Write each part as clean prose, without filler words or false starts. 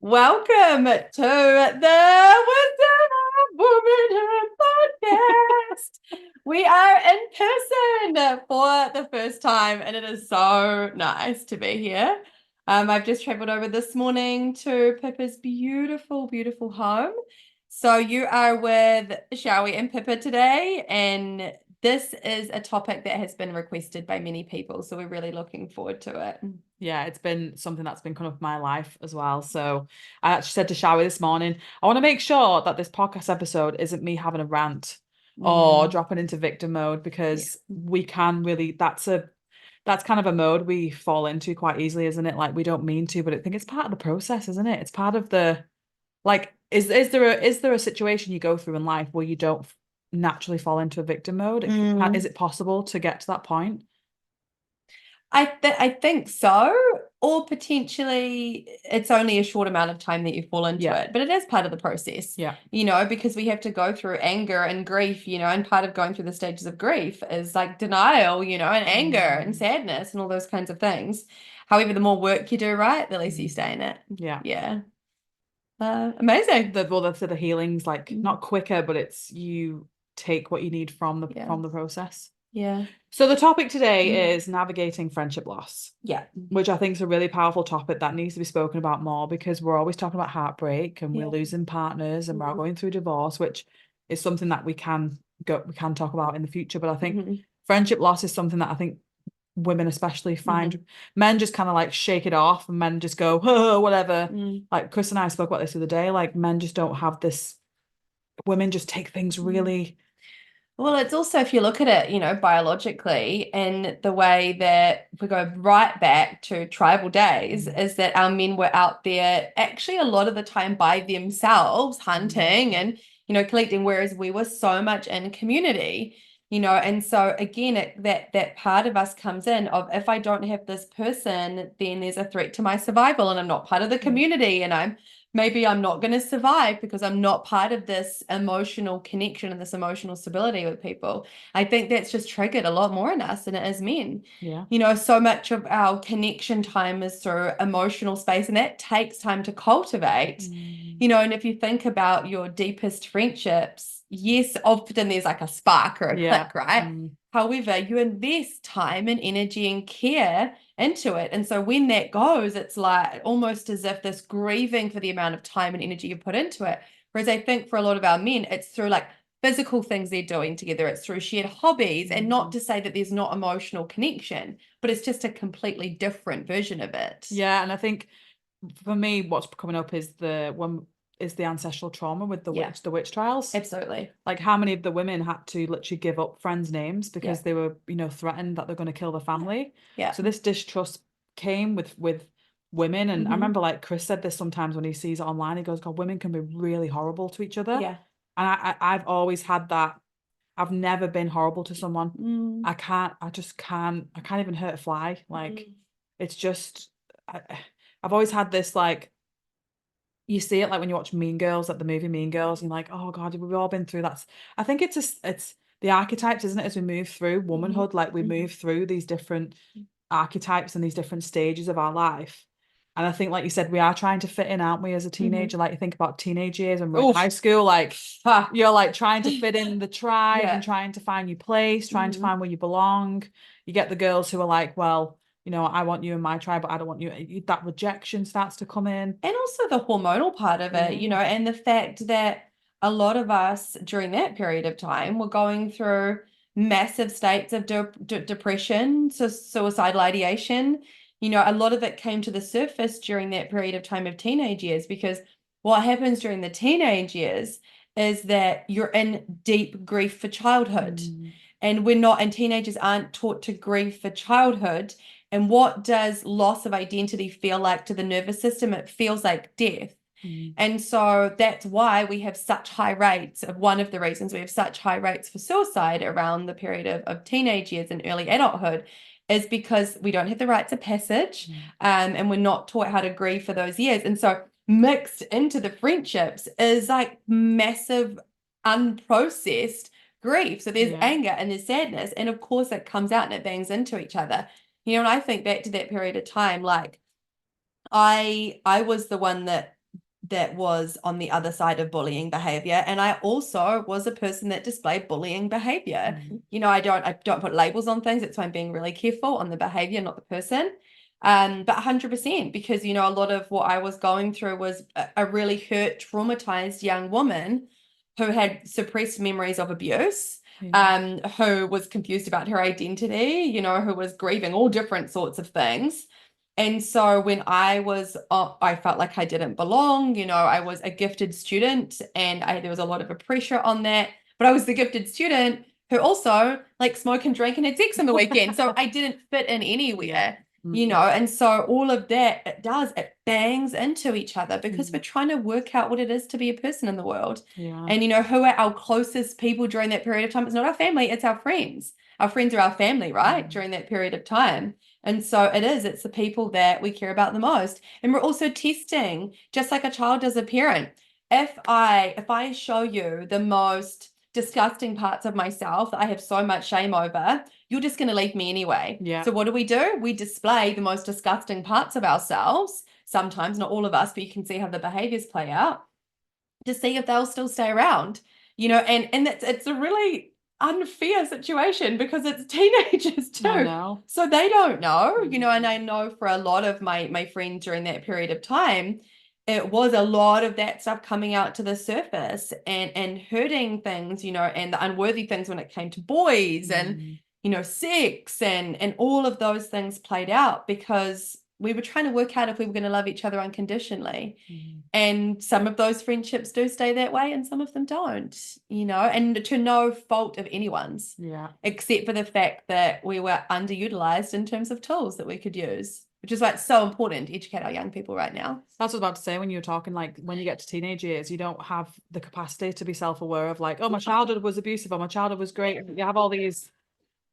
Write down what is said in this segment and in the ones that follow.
Welcome to the Womanhood podcast. We are in person for the first time, and it is so nice to be here. I've just traveled over this morning to Pippa's beautiful, beautiful home. So you are with Chow and Pippa today, and this is a topic that has been requested by many people. So we're really looking forward to it. Yeah, it's been something that's been kind of my life as well. So I actually said to Shower this morning, I want to make sure that this podcast episode isn't me having a rant or Mm, dropping into victim mode yeah. because we can really that's kind of a mode we fall into quite easily, isn't it? Like we don't mean to, but I think it's part of the process, isn't it? It's part of the like is there a situation you go through in life where you don't naturally fall into a victim mode? Is Mm. it possible to get to that point? I think so, or potentially it's only a short amount of time that you fall into Yeah. it, but it is part of the process, Yeah. because we have to go through anger and grief, and part of going through the stages of grief is like denial, and anger and Mm. sadness and all those kinds of things. However, the more work you do, right, the less you Mm. stay in it. Yeah. Yeah. Amazing. The healing's like Mm. not quicker, but it's you take what you need from the Yeah. from the process. Yeah. So the topic Mm. today is navigating friendship loss, Yeah. which I think is a really powerful topic that needs to be spoken about more because we're always talking about heartbreak and we're Yeah. losing partners and we're all Mm. going through divorce, which is something that we can talk about in the future. But I think Mhm. friendship loss is something that I think women especially Mhm. find men just kind of like shake it off and men just go, oh, whatever. Mm. Like Chris and I spoke about this the other day. Like men just don't have this, women just take things Mm. really, Well, it's also, if you look at it, biologically, and the way that if we go right back to tribal days, mm, is that our men were out there actually a lot of the time by themselves, mm, hunting and, collecting, whereas we were so much in community, and so again, that part of us comes in of if I don't have this person, then there's a threat to my survival, and I'm not part of the yeah, community, and maybe I'm not going to survive because I'm not part of this emotional connection and this emotional stability with people. I think that's just triggered a lot more in us than it is men. yeah, So much of our connection time is through emotional space, and that takes time to cultivate. mm, And if you think about your deepest friendships, yes, often there's like a spark or a yeah, click, right? However, you invest time and energy and care into it. And so when that goes, it's like almost as if this grieving for the amount of time and energy you put into it. Whereas I think for a lot of our men, it's through like physical things they're doing together, it's through shared hobbies, and not mm. to say that there's not emotional connection, but it's just a completely different version of it. Yeah. And I think for me, what's coming up is the ancestral trauma with Yeah, the witch trials. absolutely. Like how many of the women had to literally give up friends' names Yeah. because they were, threatened that they're going to kill the Yeah. family. Yeah. So this distrust came with women, and I Hmm. remember like Chris said this sometimes when he sees it online. He goes, "God, women can be really horrible to each other," Yeah. and I've always had that. I've never been horrible to someone. Mm. I can't. I just can't. I can't even hurt a fly. Like Mm. it's just. I, I've always had this like you see it like when you watch Mean Girls, like the movie Mean Girls, and you're like, oh God, we've all been through that. I think it's the archetypes, isn't it? As we move through Mhm. womanhood, like we Mhm. move through these different archetypes and these different stages of our life. And I think, like you said, we are trying to fit in, aren't we, as a Mhm. teenager? Like you think about teenage years and we're in high Oof. school, like Ha. you're like trying to fit in the tribe and Yeah. trying to find your place, trying to Mhm. find where you belong. You get the girls who are like, well, I want you in my tribe, but I don't want you. That rejection starts to come in. And also the hormonal part of it, Yeah. and the fact that a lot of us during that period of time were going through massive states of depression, so suicidal ideation. A lot of it came to the surface during that period of time of teenage years, because what happens during the teenage years is that you're in deep grief for childhood. Mm, And teenagers aren't taught to grieve for childhood. And what does loss of identity feel like to the nervous system? It feels like death. mm, And so that's why we have such high rates of one of the reasons we have such high rates for suicide around the period of teenage years and early adulthood is because we don't have the rites of passage, mm. and we're not taught how to grieve for those years. And so mixed into the friendships is like massive unprocessed grief. So there's Yeah. anger and there's sadness. And of course it comes out and it bangs into each other. And I think back to that period of time, like I was the one that that was on the other side of bullying behavior. And I also was a person that displayed bullying behavior. You know, I don't put labels on things. That's why I'm being really careful on the behavior, not the person. But 100%, because, you know, a lot of what I was going through was a really hurt, traumatized young woman who had suppressed memories of abuse, who was confused about her identity, you know, who was grieving all different sorts of things. And so when I felt like I didn't belong, you know, I was a gifted student and there was a lot of pressure on that, but I was the gifted student who also like smoke and drink and had sex on the weekend. So I didn't fit in anywhere, you know, and so all of that, it bangs into each other because we're trying to work out what it is to be a person in the world. And, you know, who are our closest people during that period of time? It's not our family, it's our friends. Our friends are our family, right? During that period of time. And so it's the people that we care about the most. And we're also testing, just like a child does a parent. If I show you the most disgusting parts of myself that I have so much shame over, you're just going to leave me anyway. Yeah. So what do? We display the most disgusting parts of ourselves. Sometimes, not all of us, but you can see how the behaviors play out to see if they'll still stay around. You know, and it's a really unfair situation because it's teenagers too. I know. So they don't know, you know, and I know for a lot of my friends during that period of time, it was a lot of that stuff coming out to the surface and hurting things, you know, and the unworthy things when it came to boys and, you know, sex and all of those things played out because we were trying to work out if we were going to love each other unconditionally. And some of those friendships do stay that way and some of them don't, you know, and to no fault of anyone's, except for the fact that we were underutilized in terms of tools that we could use, which is why it's so important to educate our young people right now. That's what I was about to say when you were talking, like when you get to teenage years, you don't have the capacity to be self-aware of like, oh, my childhood was abusive or my childhood was great. You have all these,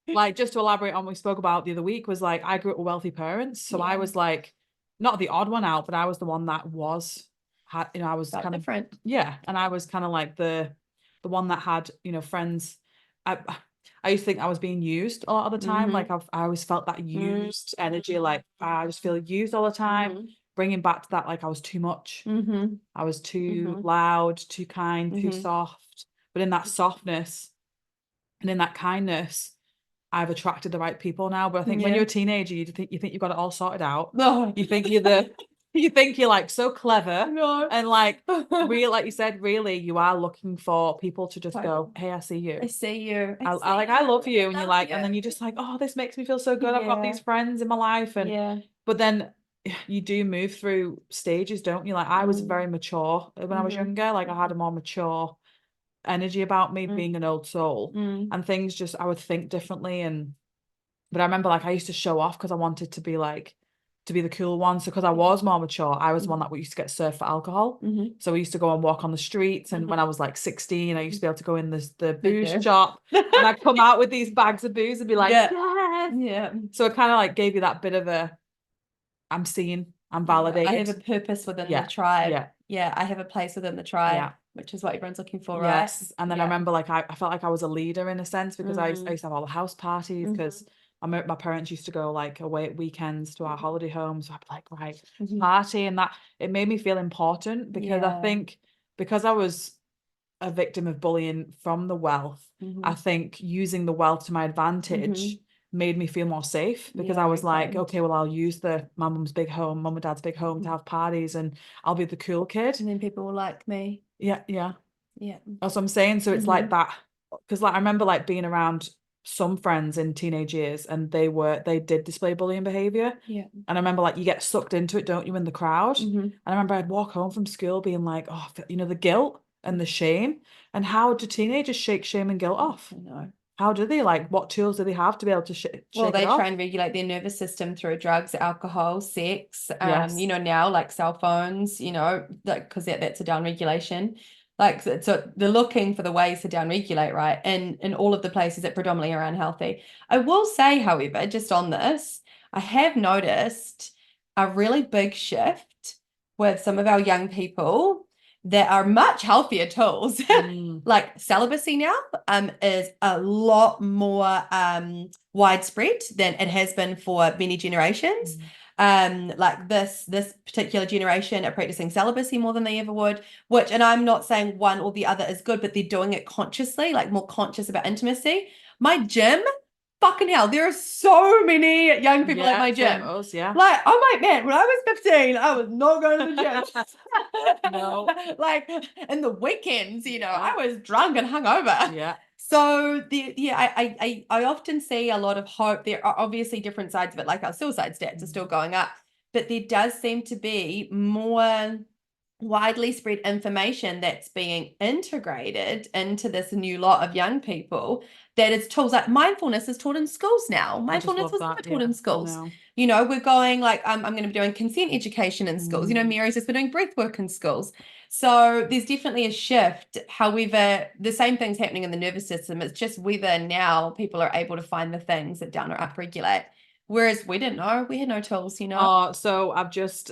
like, just to elaborate on what we spoke about the other week was like, I grew up with wealthy parents. So I was like, not the odd one out, but I was the one that you know, I was kind different. And I was kind of like the one that had, you know, friends. I used to think I was being used a lot of the time. Like I always felt that used energy, like I just feel used all the time. Bringing back to that, like I was too much. I was too loud, too kind, too soft. But in that softness and in that kindness, I've attracted the right people now. But I think when you're a teenager, you think you've got it all sorted out. No. You think you think you're like so clever. No. And like really, like you said, really you are looking for people to just go, hey, I see you. I see you. I love you. And you're like, and then you're just like, oh, this makes me feel so good. I've got these friends in my life. And but then you do move through stages, don't you? Like I was very mature when I was younger. Like I had a more mature energy about me being an old soul and things just I would think differently. But I remember like I used to show off because I wanted to be the cool one. So because I was more mature, I was the one that we used to get served for alcohol. So we used to go and walk on the streets. And when I was like 16, I used to be able to go in the booze shop and I'd come out with these bags of booze and be like, yeah. So it kind of like gave you that bit of I'm seen, I'm validated. I have a purpose within the tribe. Yeah, I have a place within the tribe, which is what everyone's looking for, right? Yes. And then I remember like I felt like I was a leader in a sense because I used to have all the house parties because my parents used to go like away at weekends to our holiday homes. So I'd be like, right, party, and that it made me feel important because I think because I was a victim of bullying from the wealth, I think using the wealth to my advantage made me feel more safe because I was like, okay, well, I'll use my mum's big home, mum and dad's big home to have parties and I'll be the cool kid. And then people will like me. Yeah. That's what I'm saying. So it's like that because like I remember like being around some friends in teenage years and they did display bullying behavior. And I remember like you get sucked into it, don't you, in the crowd? And I remember I'd walk home from school being like, oh, you know, the guilt and the shame. And how do teenagers shake shame and guilt off? I know. How do they, like, what tools do they have to be able to shake it off? Well, they try and regulate their nervous system through drugs, alcohol, sex, you know, now like cell phones, you know, like because that's a down regulation. Like, so they're looking for the ways to down regulate, right? And in all of the places that predominantly are unhealthy. I will say, however, just on this, I have noticed a really big shift with some of our young people that are much healthier tools. Like celibacy now is a lot more widespread than it has been for many generations. like this particular generation are practicing celibacy more than they ever would, which, and I'm not saying one or the other is good, but they're doing it consciously, like more conscious about intimacy. My gym, fucking hell, there are so many young people at my same gym. as, yeah. Like, oh my man, when I was 15, I was not going to the gym. No. Like in the weekends, you know, Yeah. I was drunk and hungover. Yeah. So I often see a lot of hope. There are obviously different sides of it, like our suicide stats are still going up, but there does seem to be more widely spread information that's being integrated into this new lot of young people, that is tools like mindfulness is taught in schools now. I just Mindfulness love was that. never taught in I schools. know. You know, we're going like I'm going to be doing consent education in schools. You know, Mm. Mary's just been doing breath work in schools. So there's definitely a shift. However, the same thing's happening in the nervous system. It's just whether now people are able to find the things that down or upregulate. Whereas we didn't know. We had no tools, you know. So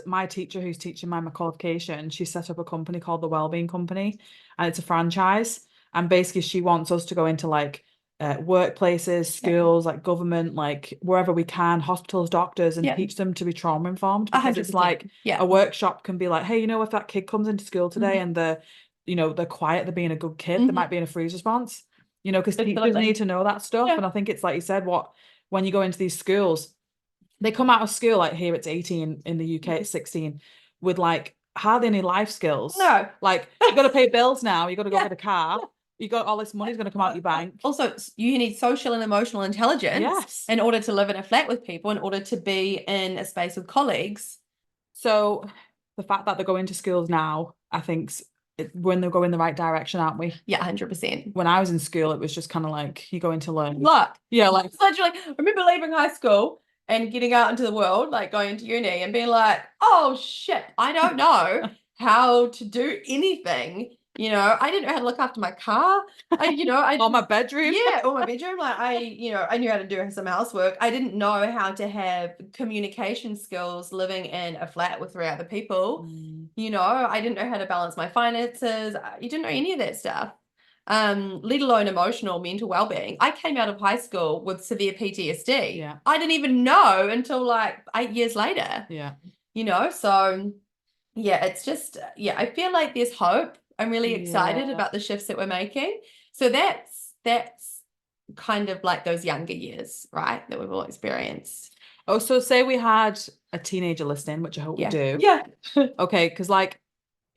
my teacher who's teaching my qualification, she set up a company called the Wellbeing Company, and it's a franchise. And basically she wants us to go into like workplaces, schools, like government, like wherever we can, hospitals, doctors, and Yeah. teach them to be trauma informed, because it's 100%. like Yeah. a workshop can be like, hey, you know, if that kid comes into school today Mhm. and they're quiet, they're being a good kid, they Mhm. might be in a freeze response, you know, because teachers Absolutely. need to know that stuff. Yeah. And I think it's like you said, when you go into these schools, they come out of school, like here it's 18, in the UK it's 16, with like hardly any life skills. No. Like, you got to pay bills now, you got to go Yeah. get a car, you got all this money's going to come out your bank. Also, you need social and emotional intelligence Yes. in order to live in a flat with people, in order to be in a space with colleagues. So the fact that they're going to schools now, I think when they're going in the right direction, aren't we? Yeah, 100%. When I was in school, it was just kind of like, you're going to learn. Look, Yeah, like, literally, I remember leaving high school and getting out into the world, like going to uni and being like, oh shit, I don't know how to do anything. You know, I didn't know how to look after my car. or my bedroom. Yeah, or my bedroom. Like I knew how to do some housework. I didn't know how to have communication skills living in a flat with three other people. You know, I didn't know how to balance my finances. You didn't know any of that stuff. Let alone emotional, mental well-being. I came out of high school with severe PTSD. Yeah. I didn't even know until like 8 years later. Yeah. You know, so yeah, it's just, yeah, I feel like there's hope. I'm really excited Yeah. about the shifts that we're making. So that's kind of like those younger years, right? That we've all experienced. Oh, so say we had a teenager listening, which I hope we Yeah. do. Yeah. Okay, because like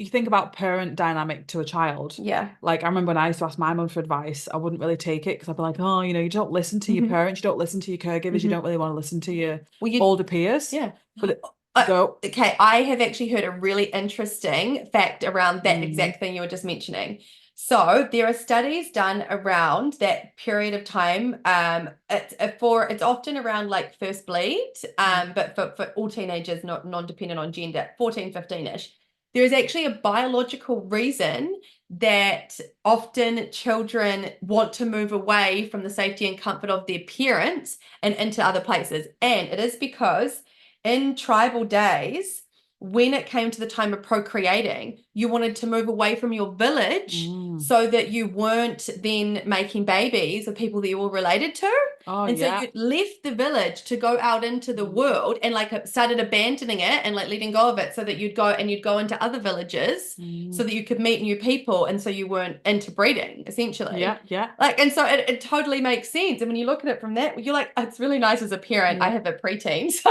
you think about parent dynamic to a child. Yeah. Like I remember when I used to ask my mum for advice, I wouldn't really take it because I'd be like, oh, you don't listen to your parents, you don't listen to your caregivers, you don't really want to listen to your older peers. Yeah. But go. Okay, I have actually heard a really interesting fact around that exact thing you were just mentioning. So there are studies done around that period of time. It's often around like first bleed, but for all teenagers, not non-dependent on gender, 14, 15-ish. There is actually a biological reason that often children want to move away from the safety and comfort of their parents and into other places. And it is because in tribal days, when it came to the time of procreating, you wanted to move away from your village so that you weren't then making babies of people that you were related to. So you left the village to go out into the world and like started abandoning it and like letting go of it, so that you'd go into other villages so that you could meet new people, and so you weren't interbreeding essentially. Yeah. Like, and so it totally makes sense. And when you look at it from that, you're like, it's really nice as a parent. I have a preteen, so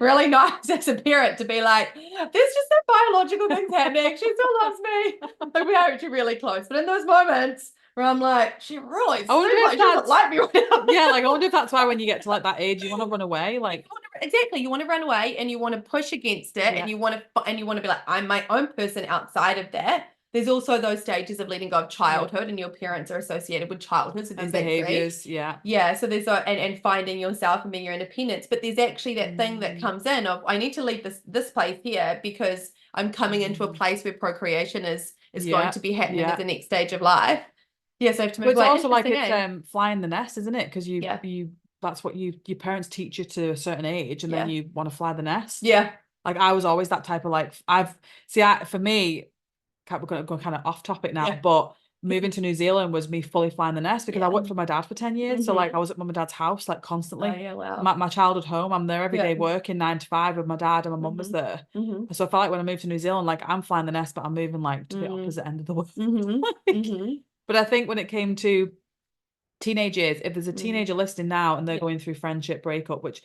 really nice as a parent to be like, there's just some biological things happening. She still loves me. Like, we are actually really close. But in those moments where I'm like, she really doesn't like me right now. Yeah, like I wonder if that's why when you get to like that age, you want to run away. Like exactly, you want to run away and you want to push against it, and you want to be like, I'm my own person outside of that. There's also those stages of letting go of childhood, and your parents are associated with childhood, so there's behaviors. So there's and finding yourself and being your independence. But there's actually that thing that comes in of, I need to leave this place here because I'm coming into a place where procreation is going to be happening as the next stage of life. Yes, I have to move away. It's also like it's flying the nest, isn't it? Because you that's what your parents teach you to a certain age, and then you want to fly the nest. Yeah. Like I was always that type of like, for me, we're going to go kind of off topic now, but moving to New Zealand was me fully flying the nest because I Yeah. worked for my dad for 10 years. So like Mhm. I was at mum and dad's house like Oh, constantly. yeah, wow. My childhood home, I'm there every Yeah. day working 9 to 5 with my dad and my mum was Mhm. there. Mhm. So I felt like when I moved to New Zealand, like I'm flying the nest, but I'm moving like to the Mhm. opposite end of the world. Mhm. Like, Mhm. but I think when it came to teenage years, if there's a Mhm. teenager listening now and they're Yeah. going through friendship breakup, which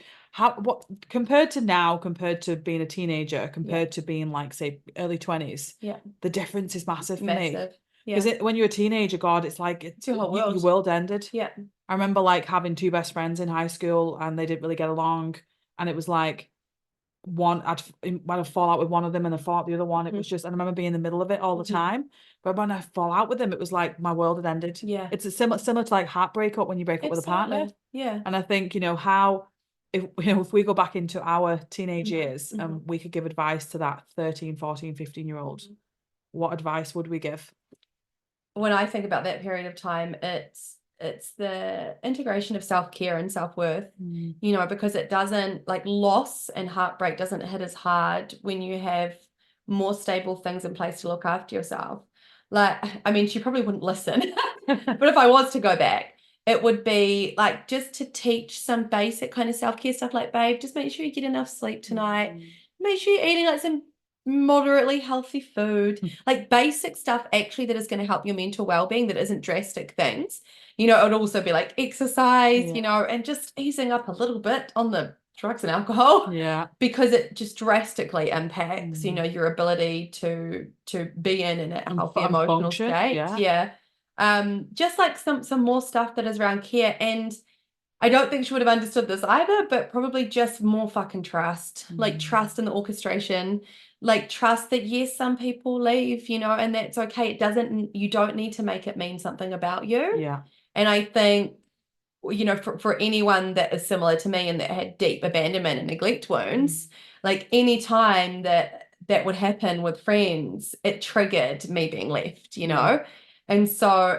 what compared to now, compared to being a teenager, Yeah. compared to being like say early 20s, Yeah. the difference is massive for me. Massive. Because Yeah. when you're a teenager, God, it's like It's your whole your world. world ended. Yeah. I remember like having two best friends in high school and they didn't really get along, and it was like I'd fall out with one of them and I'd fall out with the other one. It was Mhm. just, and I remember being in the middle of it all the Mhm. time. But when I fall out with them, it was like my world had ended. Yeah. It's a similar to like heartbreak up when you break up with a partner. Absolutely. Yeah. And I think, how if we go back into our teenage Mhm. years and Mhm. we could give advice to that 13, 14, 15-year-old, Mhm. what advice would we give? When I think about that period of time, it's the integration of self-care and self-worth, Mm, because it doesn't, like, loss and heartbreak doesn't hit as hard when you have more stable things in place to look after yourself. Like, I mean, she probably wouldn't listen, but if I was to go back, it would be like just to teach some basic kind of self-care stuff, like, babe, just make sure you get enough sleep tonight. Make sure you're eating like some moderately healthy food, like basic stuff actually that is going to help your mental well-being, that isn't drastic things. It would also be like exercise, Yeah. and just easing up a little bit on the drugs and alcohol, Yeah. because it just drastically impacts, Mm. your ability to be in a healthy And emotional function. state. Yeah. Yeah. Just like some more stuff that is around care. And I don't think she would have understood this either, but probably just more fucking trust, like trust in the orchestration, like trust that yes, some people leave, and that's okay. You don't need to make it mean something about you. Yeah. And I think, for anyone that is similar to me and that had deep abandonment and neglect wounds, like any time that would happen with friends, it triggered me being left, Yeah. And so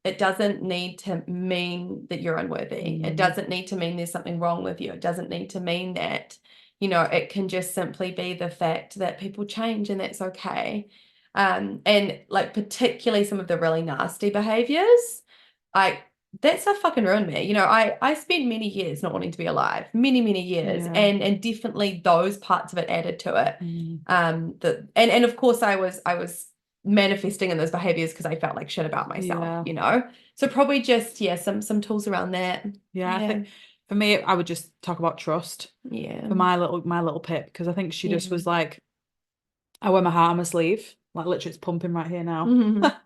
it doesn't need to mean that you're unworthy. It doesn't need to mean there's something wrong with you. It doesn't need to mean that, it can just simply be the fact that people change and that's okay. And like particularly some of the really nasty behaviors, like that stuff fucking ruined me. I spent many years not wanting to be alive, many, many years. Yeah. And definitely those parts of it added to it. Mm. And of course I was manifesting in those behaviors because I felt like shit about myself, Yeah. So probably just, yeah, some tools around that. Yeah. I Yeah. think for me, I would just talk about trust Yeah. for my little Pip, because I think she Yeah. just was like, I wear my heart on my sleeve, like literally it's pumping right here now. Mhm.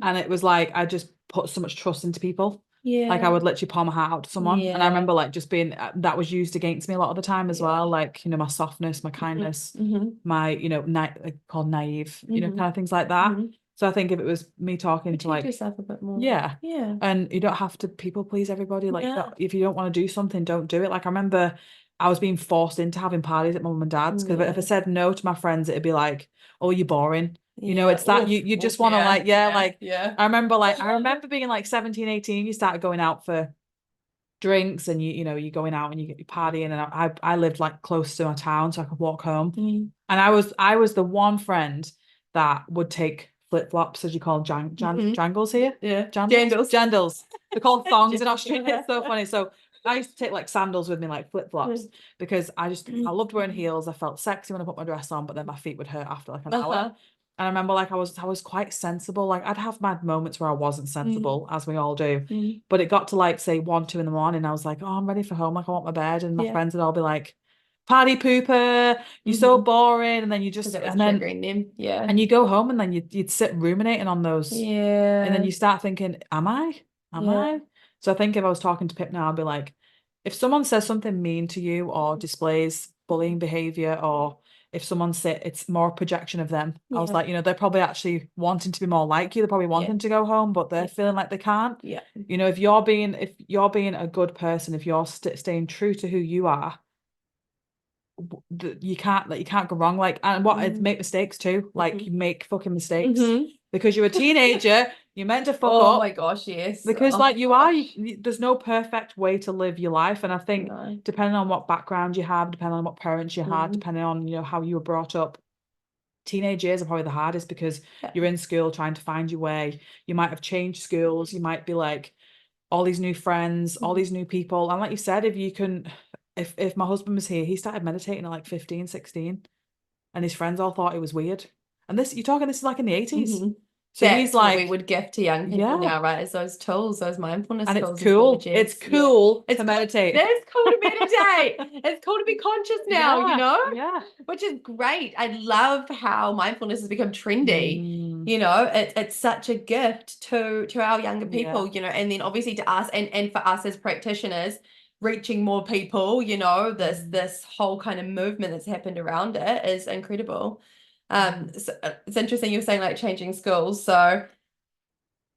And it was like I just put so much trust into people. Like I Yeah. would literally pour my heart out to someone. And I Yeah. remember like just being that was used against me a lot of the time as Yeah. well. Like, my softness, my Mhm. kindness, Mhm. my, called naive, Mhm. kind of things like that. Mhm. So I think if it was me talking to Protect like, yourself a bit more. yeah. Yeah. And you don't have to people please everybody. Like, Yeah. if you don't want to do something, don't do it. Like I remember I was being forced into having parties at my mum and dad's because if I Yeah. said no to my friends, it'd be like, oh, you're boring. Yeah. It's that Oof. you just Oof. want to Yeah. like, yeah, Yeah. like Yeah. I remember being like 17, 18, you started going out for drinks and you're going out and you're partying, and I lived like close to my town so I could walk home. Mm. And I was the one friend that would take flip-flops, as you call them, Mhm. jangles here. Yeah. Jandals? Jandals. Jandals. They're called thongs in Australia. It's so funny. So I used to take like sandals with me, like flip-flops, because I loved wearing heels. I felt sexy when I put my dress on, but then my feet would hurt after like an hour. Uh-huh. And I remember like I was quite sensible. Like I'd have mad moments where I wasn't sensible, as we all do. Mm. But it got to like say 1, 2 in the morning. I was like, oh, I'm ready for home. Like I want my bed. And my Yeah. friends would all be like, party pooper, you're so Mhm. boring. And then you Because just it was and then triggering them. Yeah. and you go home and then you'd sit ruminating on those, and then Yeah. you start thinking, am I? Am Yeah. I? So I think if I was talking to Pip now, I'd be like, if someone says something mean to you or displays bullying behavior, or if someone say it's more a projection of them, I was Yeah. like, they're probably actually wanting to be more like you. They're probably Yeah. wanting to go home, but they're Yeah. feeling like they can't. Yeah. If you're being a good person, if you're staying true to who you are, you can't go wrong. Like, and make mistakes too. Like, you make fucking mistakes Mhm. because you're a teenager. You're meant to fuck Oh up my gosh, yes. because, Oh like, you are. gosh. There's no perfect way to live your life, and I think No. depending on what background you have, depending on what parents you had, Mhm. depending on how you were brought up, teenage years are probably the hardest because Yeah. you're in school trying to find your way. You might have changed schools. You might be like all these new friends, all these new people. And like you said, if my husband was here, he started meditating at like 15, 16, and his friends all thought it was weird. And this, you're talking, this is like in the 80s. Mm-hmm. So he's That's what we like, would give to young people yeah. now, right? Is those tools, those mindfulness And it's tools, cool. It's strategies. Yeah. cool It's to meditate. That's cool to meditate. It's cool to be conscious now, you Yeah, know, yeah. which is great. I love how mindfulness has become trendy. Mm, You know, it's such a gift to our younger yeah. people, you know, and then obviously to us and for us as practitioners, reaching more people, you know, this whole kind of movement that's happened around it is incredible. So it's interesting you're saying like changing schools. So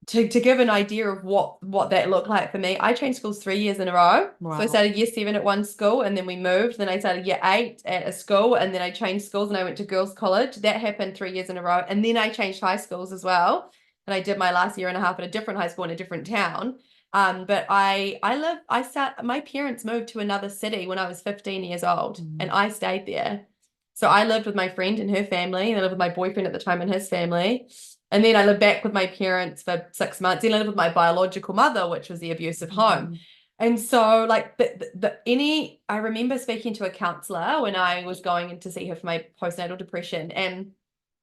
to give an idea of what that looked like for me, I changed schools 3 years in a row. So I Wow. started year 7 at one school, and then we moved. Then I started year 8 at a school, and then I changed schools and I went to girls' college. That happened 3 years in a row, and then I changed high schools as well. And I did my last year and a half at a different high school in a different town. But my parents moved to another city when I was 15 years old, and I stayed there. So I lived with my friend and her family, and I lived with my boyfriend at the time and his family. And then I lived back with my parents for 6 months. Then I lived with my biological mother, which was the abusive home. And so, like, I remember speaking to a counselor when I was going in to see her for my postnatal depression, and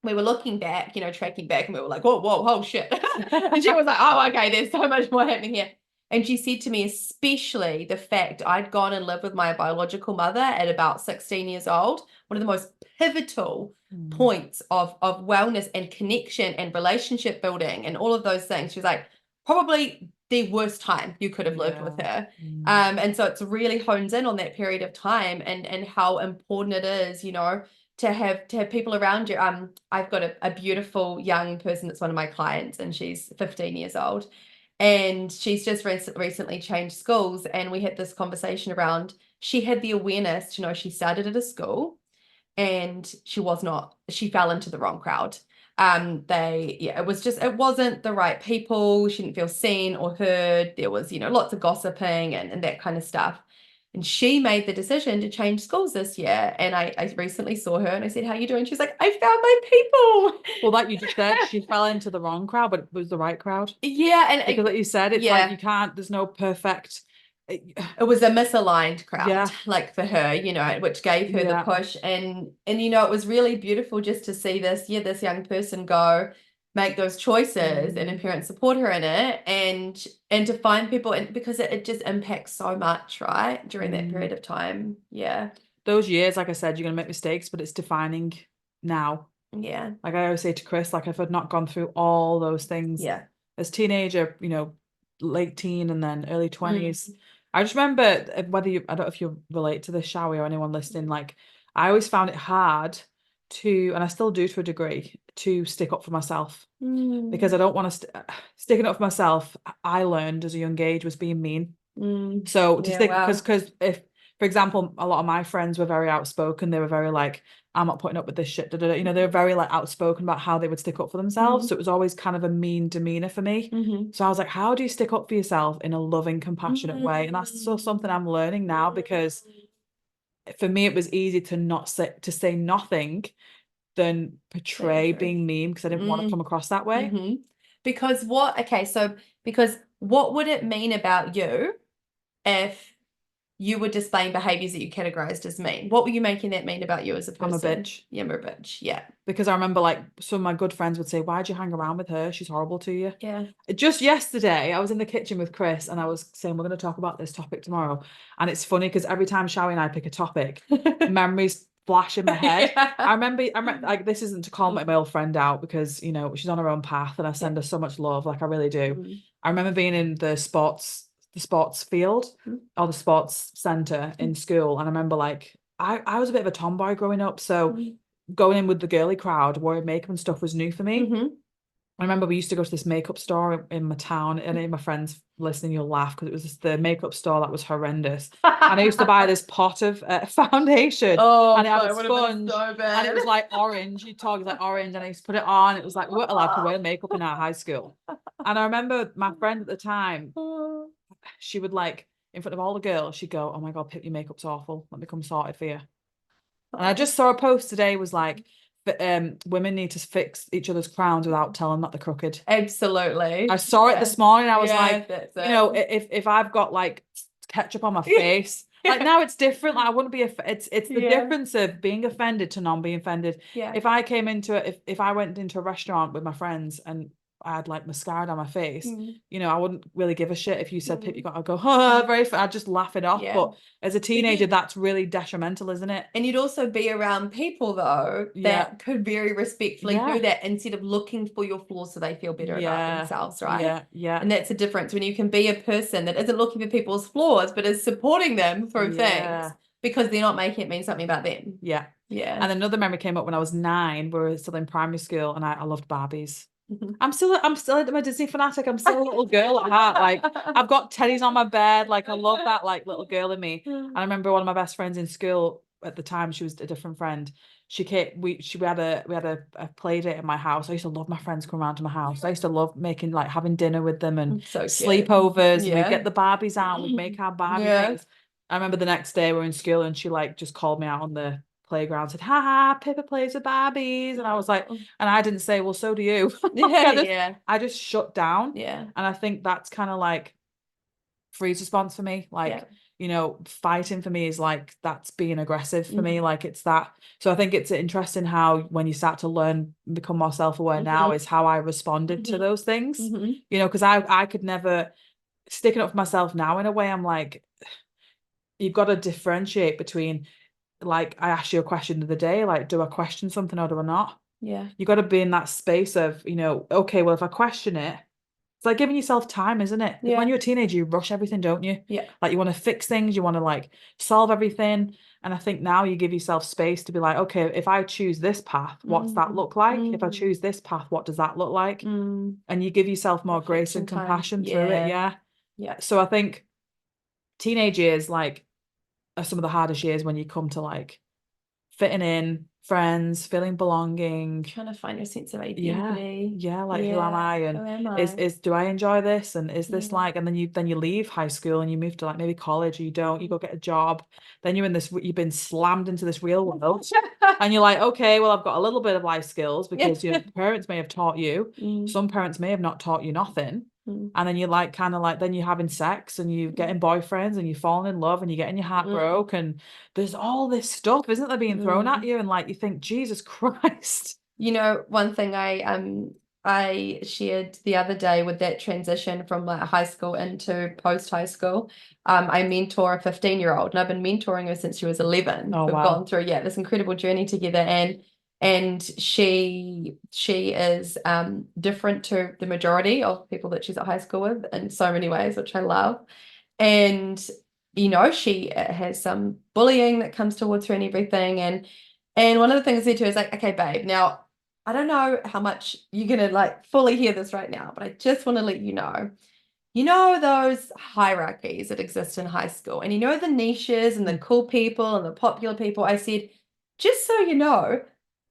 we were looking back, you know, tracking back, and we were like, whoa, oh shit. And she was like, oh, okay, there's so much more happening here. And she said to me, especially the fact I'd gone and lived with my biological mother at about 16 years old, one of the most pivotal points of wellness and connection and relationship building and all of those things. She was like, probably the worst time you could have lived with her. And so it's really hones in on that period of time and how important it is, you know, to have people around you. I've got a beautiful young person that's one of my clients, and she's 15 years old. And she's just recently changed schools. And we had this conversation around, she had the awareness, you know, she started at a school and she fell into the wrong crowd. It wasn't the right people. She didn't feel seen or heard. There was, you know, lots of gossiping and that kind of stuff. And she made the decision to change schools this year. And I recently saw her and I said, how you doing? She's like, I found my people. Well, like you just said, she fell into the wrong crowd, but it was the right crowd. Yeah. And Because like you said, it's like you can't, there's no perfect. It was a misaligned crowd, Yeah. like for her, you know, which gave her the push. And you know, it was really beautiful just to see this young person go make those choices and her parents support her in it, and to find people, and because it just impacts so much, right, during that period of time. Yeah. Those years, like I said, you're gonna make mistakes, but it's defining now. Yeah. Like I always say to Chris, like if I'd not gone through all those things as teenager, you know, late teen and then early 20s. I just remember I don't know if you relate to this, Showie, or anyone listening, like I always found it hard to, and I still do to a degree, to stick up for myself because I don't want to sticking up for myself. I learned as a young age was being mean. So to stick, because if, for example, a lot of my friends were very outspoken, they were very like, I'm not putting up with this shit. You know, they were very like outspoken about how they would stick up for themselves. So it was always kind of a mean demeanor for me. So I was like, how do you stick up for yourself in a loving, compassionate way? And that's still something I'm learning now, because for me, it was easy to say nothing than portray being mean, because I didn't want to come across that way. Because what would it mean about you if you were displaying behaviors that you categorized as mean? What were you making that mean about you as a person? I'm a bitch. Yeah, I'm a bitch. Yeah. Because I remember like some of my good friends would say, why'd you hang around with her? She's horrible to you. Yeah. Just yesterday, I was in the kitchen with Chris and I was saying, we're going to talk about this topic tomorrow. And it's funny because every time Showie and I pick a topic, memories flash in my head. I remember like, this isn't to call my old friend out, because, you know, she's on her own path and I send her so much love. Like I really do. I remember being in the sports field or the sports center in school. And I remember like, I was a bit of a tomboy growing up. So going in with the girly crowd, wearing makeup and stuff was new for me. I remember we used to go to this makeup store in my town, and any of my friends listening, you'll laugh because it was just the makeup store that was horrendous. And I used to buy this pot of foundation, and it had a sponge, and it was like orange. You talk like orange, and I used to put it on. It was like we weren't allowed to wear makeup in our high school. And I remember my friend at the time, she would like in front of all the girls, she'd go, "Oh my God, Pip, your makeup's awful. Let me come sort it for you." And I just saw a post today was like, women need to fix each other's crowns without telling them that they're crooked. Absolutely. I saw it this morning. I was Yeah, like, that's you know, it. if I've got like ketchup on my face, like now it's different. Like I wouldn't be, it's the Yeah. difference of being offended to non being offended. Yeah. If I came into it, if I went into a restaurant with my friends and I had like mascara on my face, you know, I wouldn't really give a shit if you said, Pip, you got to go, oh, very I'd just laugh it off. Yeah. But as a teenager, that's really detrimental, isn't it? And you'd also be around people though that could very respectfully do that instead of looking for your flaws so they feel better about themselves, right? Yeah. And that's a difference when you can be a person that isn't looking for people's flaws, but is supporting them through things because they're not making it mean something about them. Yeah. Yeah. And another memory came up when I was 9. We were still in primary school, and I loved Barbies. I'm still a Disney fanatic. I'm still a little girl at heart. Like I've got teddies on my bed. Like I love that like little girl in me. And I remember one of my best friends in school at the time, she was a different friend. She came, we had a play date at my house. I used to love my friends coming around to my house. I used to love making like having dinner with them and sleepovers. And we'd get the Barbies out, we'd make our Barbie things. I remember the next day we were in school and she like just called me out on the playground, said, ha ha, Pippa plays with Barbies. And I was like, and I didn't say, well, so do you. I just shut down. Yeah. And I think that's kind of like freeze response for me. Like, you know, fighting for me is like, that's being aggressive for me. Like it's that. So I think it's interesting how when you start to learn, become more self-aware now is how I responded to those things, you know, because I could never sticking up for myself now in a way. I'm like, you've got to differentiate between, like, I asked you a question the other day, like, do I question something or do I not? Yeah. You got to be in that space of, you know, okay, well, if I question it, it's like giving yourself time, isn't it? Yeah. When you're a teenager, you rush everything, don't you? Yeah. Like you want to fix things, you want to like solve everything. And I think now you give yourself space to be like, okay, if I choose this path, what's that look like? If I choose this path, what does that look like? And you give yourself more grace and compassion through it. Yeah. So I think teenage years, like, are some of the hardest years when you come to like fitting in, friends, feeling belonging, trying to find your sense of identity. Like who am I? And who am I? Is do I enjoy this? And is this like, and then you leave high school and you move to like maybe college, or you don't, you go get a job, then you've been slammed into this real world. And you're like, okay, well, I've got a little bit of life skills because your parents may have taught you. Some parents may have not taught you nothing. And then you're like, kind of like, then you're having sex and you're getting boyfriends and you're falling in love and you're getting your heart broke. And there's all this stuff, isn't there, being thrown at you? And like, you think, Jesus Christ. You know, one thing I shared the other day with that transition from like high school into post high school, I mentor a 15-year-old and I've been mentoring her since she was 11. Oh, We've gone through this incredible journey together, and she is different to the majority of people that she's at high school with in so many ways, which I love. And you know, she has some bullying that comes towards her and everything, and one of the things I said to her is like, okay, babe, now I don't know how much you're gonna like fully hear this right now, but I just want to let you know those hierarchies that exist in high school, and you know the niches and the cool people and the popular people. I said, just so you know,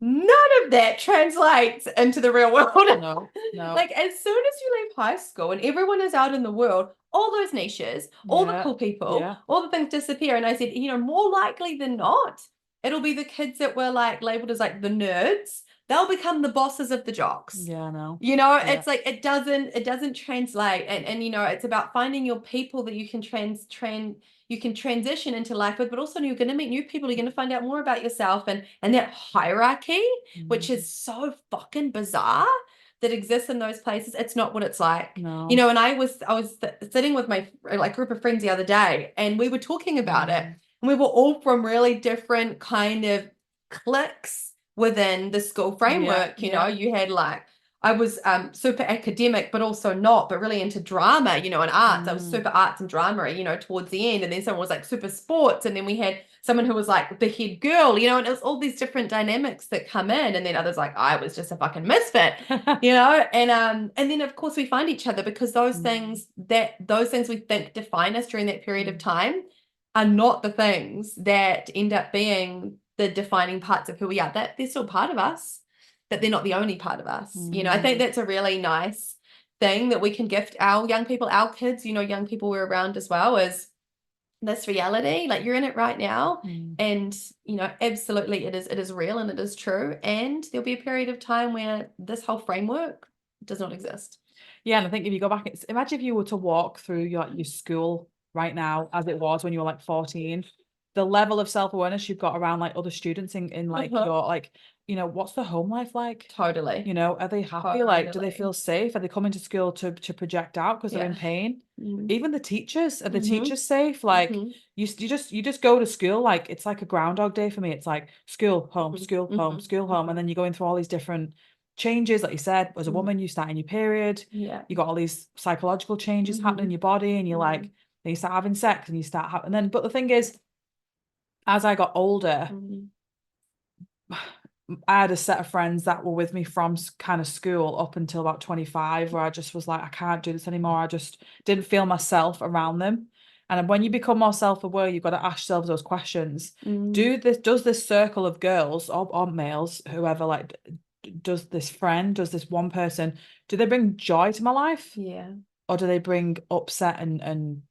none of that translates into the real world. No. Like as soon as you leave high school and everyone is out in the world, all those niches, all the cool people, all the things disappear. And I said, you know, more likely than not, it'll be the kids that were like labeled as like the nerds. They'll become the bosses of the jocks. Yeah, I know. You know, it's like it doesn't translate. And you know, it's about finding your people that you can you can transition into life with, but also you're going to meet new people. You're going to find out more about yourself, and that hierarchy, which is so fucking bizarre that exists in those places. It's not what it's like. No. You know, and I was sitting with my like group of friends the other day, and we were talking about it, and we were all from really different kind of cliques within the school framework. You know, you had like, I was super academic, but also not, but really into drama, you know, and arts. I was super arts and drama, you know, towards the end. And then someone was like super sports. And then we had someone who was like the head girl, you know, and it was all these different dynamics that come in. And then others like, I was just a fucking misfit, you know, and then of course we find each other because those things we think define us during that period of time are not the things that end up being the defining parts of who we are. That they're still part of us, but they're not the only part of us. You know, I think that's a really nice thing that we can gift our young people, our kids, you know, young people we're around as well, is this reality, like you're in it right now, Mm. and absolutely it is real and it is true, and there'll be a period of time where this whole framework does not exist. Yeah, and I think if you go back, imagine if you were to walk through your school right now as it was when you were like 14, the level of self-awareness you've got around like other students in like your like, what's the home life like? Totally. Are they happy? Like, do they feel safe? Are they coming to school to project out because they're in pain? Even the teachers, are the teachers safe? Like, you just go to school like it's like a Groundhog Day for me. It's like school, home, school, home, school, home, and then you're going through all these different changes. Like you said, as a woman, you start in your period. You got all these psychological changes happening in your body, and you're like, then you start having sex, and you start having. And then, but the thing is, as I got older, I had a set of friends that were with me from kind of school up until about 25, where I just was like, I can't do this anymore. I just didn't feel myself around them. And when you become more self-aware, you've got to ask yourselves those questions. Does this circle of girls or males, whoever, like, does this friend, does this one person, do they bring joy to my life? Yeah. Or do they bring upset and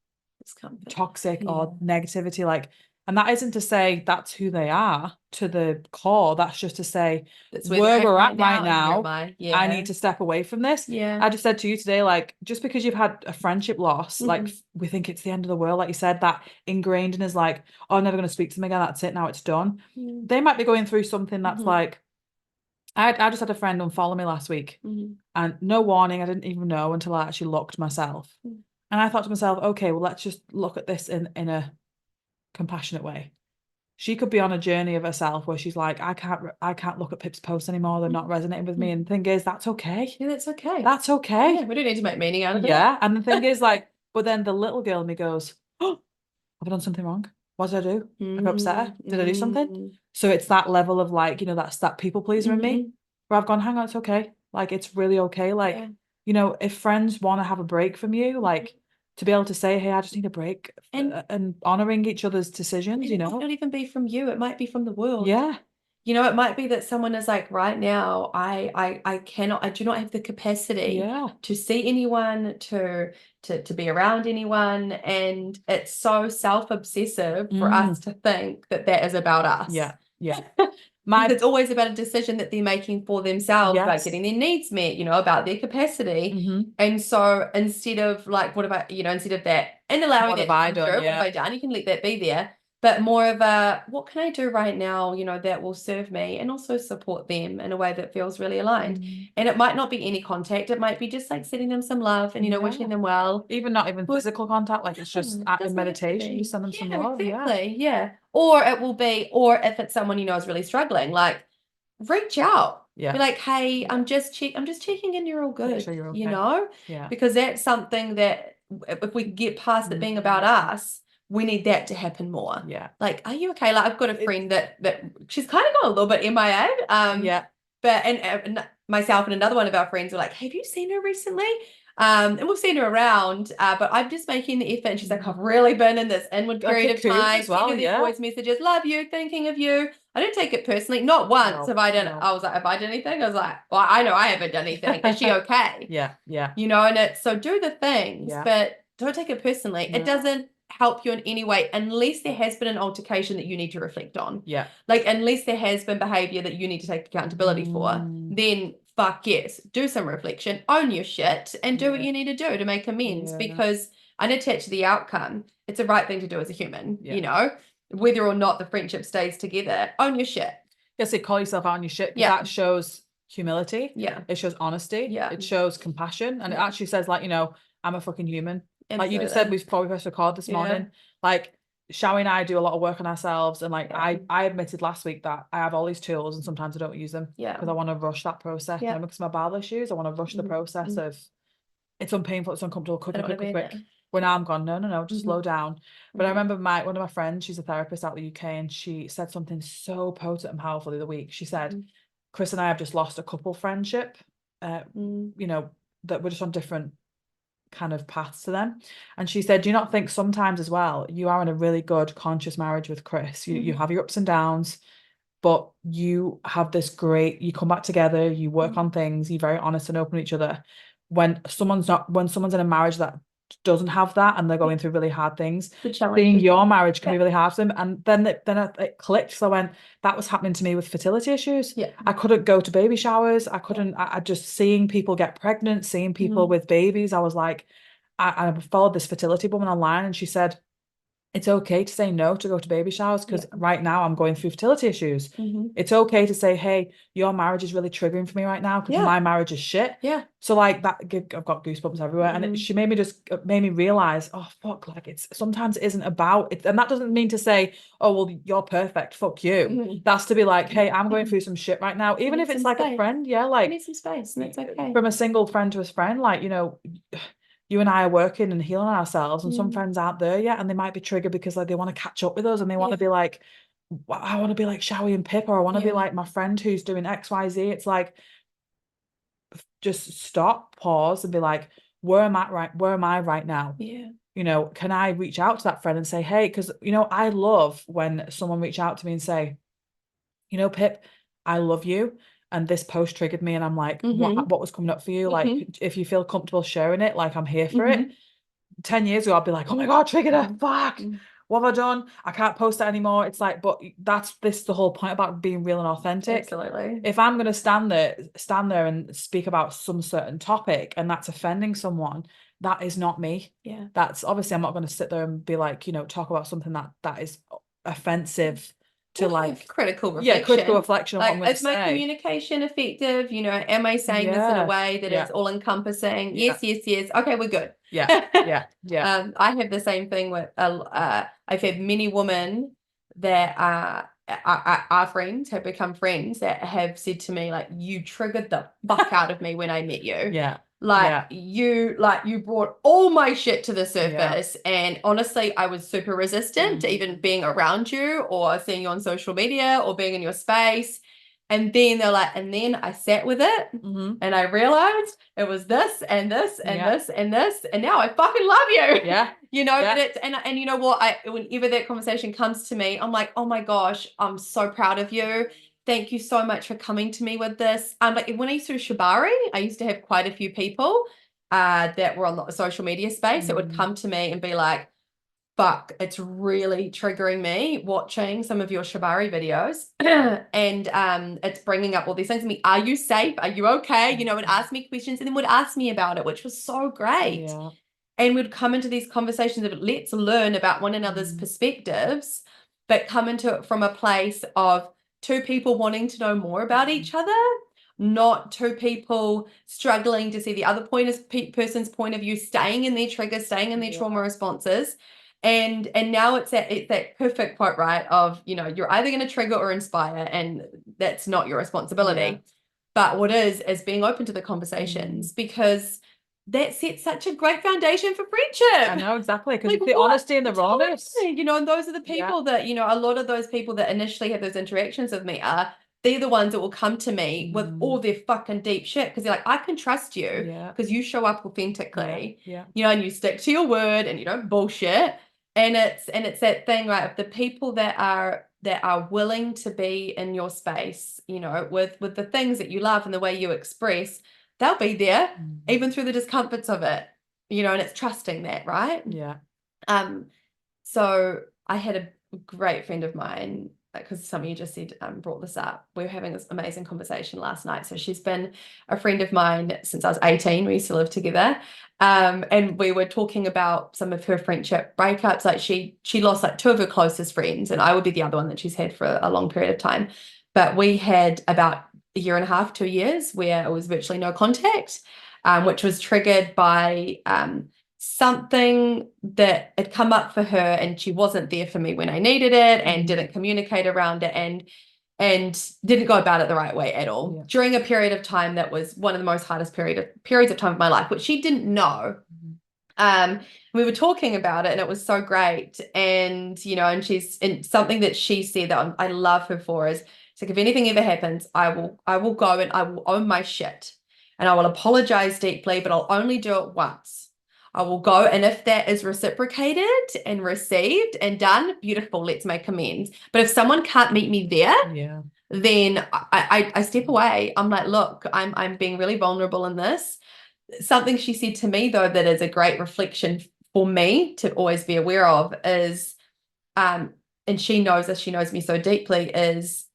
discomfort, toxic or negativity? Like, and that isn't to say that's who they are to the core. That's just to say where we're at right now. I need to step away from this. I just said to you today, like, just because you've had a friendship loss, like we think it's the end of the world, like you said, that ingrained in us, like, oh, I'm never going to speak to them again. That's it. Now it's done. They might be going through something that's like, I just had a friend unfollow me last week, and no warning. I didn't even know until I actually looked myself. And I thought to myself, okay, well, let's just look at this in a compassionate way. She could be on a journey of herself where she's like, I can't look at Pip's posts anymore. They're not resonating with me. And the thing is, that's okay. Yeah, that's okay. That's okay. Yeah, we don't need to make meaning out of it. Yeah. And the thing is, like, but then the little girl in me goes, oh, have I done something wrong? What did I do? Have I upset her? Did I do something? So it's that level of like, that's that people pleaser in me where I've gone, hang on, it's okay. Like, it's really okay. Like, if friends want to have a break from you, like, to be able to say, hey, I just need a break, and honoring each other's decisions, It might not even be from you. It might be from the world. Yeah. It might be that someone is like, right now, I do not have the capacity to see anyone, to be around anyone. And it's so self-obsessive for us to think that is about us. Yeah. Yeah. It's always about a decision that they're making for themselves, about getting their needs met, about their capacity. And so instead of like, what about, instead of that and allowing that to come through, what have I done? You can let that be there. But more of a, what can I do right now, that will serve me and also support them in a way that feels really aligned. And it might not be any contact. It might be just like sending them some love and, wishing them well. Not even physical contact, like it's just in meditation, just send them some love. Exactly. Yeah. Or it will be, or if it's someone is really struggling, like reach out. Yeah. Be like, hey, I'm just checking in, you're all good. Make sure you're okay. Because that's something that if we get past it being about us, we need that to happen more. Yeah. Like, are you okay? Like, I've got a friend that she's kind of got a little bit MIA. But and myself and another one of our friends were like, have you seen her recently? And we've seen her around, but I'm just making the effort. And she's like, I've really been in this inward period of time. As well, these voice messages, love you, thinking of you. I don't take it personally. Not once have I done it. I was like, have I done anything? I was like, well, I know I haven't done anything. Is she okay? Yeah. And it's so do the things, but don't take it personally. It doesn't help you in any way unless there has been an altercation that you need to reflect on. Yeah. Like, unless there has been behavior that you need to take accountability for, then fuck yes, do some reflection, own your shit, and do what you need to do to make amends, because unattached to the outcome, it's the right thing to do as a human, whether or not the friendship stays together. Own your shit. Yes, call yourself out on your shit. That shows humility. It shows honesty. It shows compassion. And it actually says, like, I'm a fucking human. Absolutely. Like you just said before we pressed record this morning, like Chow and I do a lot of work on ourselves, and like I admitted last week that I have all these tools and sometimes I don't use them because I want to rush that process. Because my bowel issues, I want to rush the process of it's unpainful, it's uncomfortable, quick. When I'm gone, no, just slow down. But I remember one of my friends, she's a therapist out of the UK, and she said something so potent and powerful the other week. She said, Chris and I have just lost a couple friendship, that we're just on different kind of paths to them. And she said, do you not think sometimes as well you are in a really good conscious marriage with Chris? You have your ups and downs, but you have this great, you come back together, you work on things, you're very honest and open with each other. When someone's in a marriage that doesn't have that and they're going through really hard things, The seeing challenge. your marriage can be really hard for them. And then it clicked. So when that was happening to me with fertility issues, Yeah. I couldn't go to baby showers. I couldn't, I just seeing people get pregnant, seeing people with babies. I was like, I followed this fertility woman online and she said, it's okay to say no to go to baby showers because right now I'm going through fertility issues. It's okay to say, hey, your marriage is really triggering for me right now because my marriage is shit. Yeah. So like that, I've got goosebumps everywhere. And she made me realize, oh fuck, like it's sometimes it isn't about it. And that doesn't mean to say, oh, well, you're perfect. Fuck you. That's to be like, hey, I'm going through some shit right now. Even if it's like a friend, like need some space and it's okay. From a single friend to a friend, like, you and I are working and healing ourselves, and some friends aren't there yet, and they might be triggered because like they want to catch up with us and they want to be like, I want to be like Chow and Pip, or I want to be like my friend who's doing XYZ. It's like, just stop, pause, and be like, where am I right now? Can I reach out to that friend and say, hey, because I love when someone reach out to me and say, Pip, I love you. And this post triggered me, and I'm like, what was coming up for you? Like, if you feel comfortable sharing it, like I'm here for it. 10 years ago, I'd be like, oh my God, triggered her. Fuck. What have I done? I can't post that anymore. It's like, but this the whole point about being real and authentic. Absolutely. If I'm gonna stand there and speak about some certain topic and that's offending someone, that is not me. Yeah. That's obviously I'm not gonna sit there and be like, talk about something that is offensive to like critical reflection. Critical reflection on like, what I'm going to is my say. communication effective? Am I saying this in a way that is all encompassing? Yes. Okay, we're good. Yeah. I have the same thing with I've had many women that are friends, have become friends, that have said to me, like, you triggered the fuck out of me when I met you. You brought all my shit to the surface, and honestly I was super resistant to even being around you or seeing you on social media or being in your space. And then they're like, and then I sat with it and I realized it was this and this and this and this, and now I fucking love you. And you know what, whenever that conversation comes to me, I'm like, oh my gosh, I'm so proud of you. Thank you so much for coming to me with this. Like when I used to do Shibari, I used to have quite a few people that were on the social media space that would come to me and be like, fuck, it's really triggering me watching some of your Shibari videos. And it's bringing up all these things to me. Are you safe? Are you okay? And ask me questions, and then would ask me about it, which was so great. And we'd come into these conversations of let's learn about one another's perspectives, but come into it from a place of two people wanting to know more about each other, not two people struggling to see the other person's point of view, staying in their triggers, staying in their trauma responses. And now it's that perfect quote, right, of, you're either going to trigger or inspire, and that's not your responsibility. But what is being open to the conversations, because that sets such a great foundation for friendship. I know, exactly, because it's the honesty and the rawness. And those are the people that, a lot of those people that initially have those interactions with me they're the ones that will come to me with all their fucking deep shit, because they're like, I can trust you because you show up authentically, and you stick to your word and you don't bullshit. And it's that thing, right, of the people that are willing to be in your space, with the things that you love and the way you express, they'll be there even through the discomforts of it, and it's trusting that, right? So I had a great friend of mine, because something you just said brought this up. We were having this amazing conversation last night. So she's been a friend of mine since I was 18. We used to live together. And we were talking about some of her friendship breakups. Like she lost like two of her closest friends, and I would be the other one that she's had for a long period of time. But we had about a year and a half, 2 years where it was virtually no contact, which was triggered by something that had come up for her, and she wasn't there for me when I needed it, and didn't communicate around it, and didn't go about it the right way at all during a period of time that was one of the most hardest periods of time of my life, which she didn't know. We were talking about it, and it was so great. And and something that she said that I love her for is, it's like, if anything ever happens, I will go and I will own my shit, and I will apologize deeply, but I'll only do it once. I will go, and if that is reciprocated and received and done, beautiful, let's make amends. But if someone can't meet me there, then I step away. I'm like, look, I'm being really vulnerable in this. something she said to me though that is a great reflection for me to always be aware of is and she knows this, she knows me so deeply, is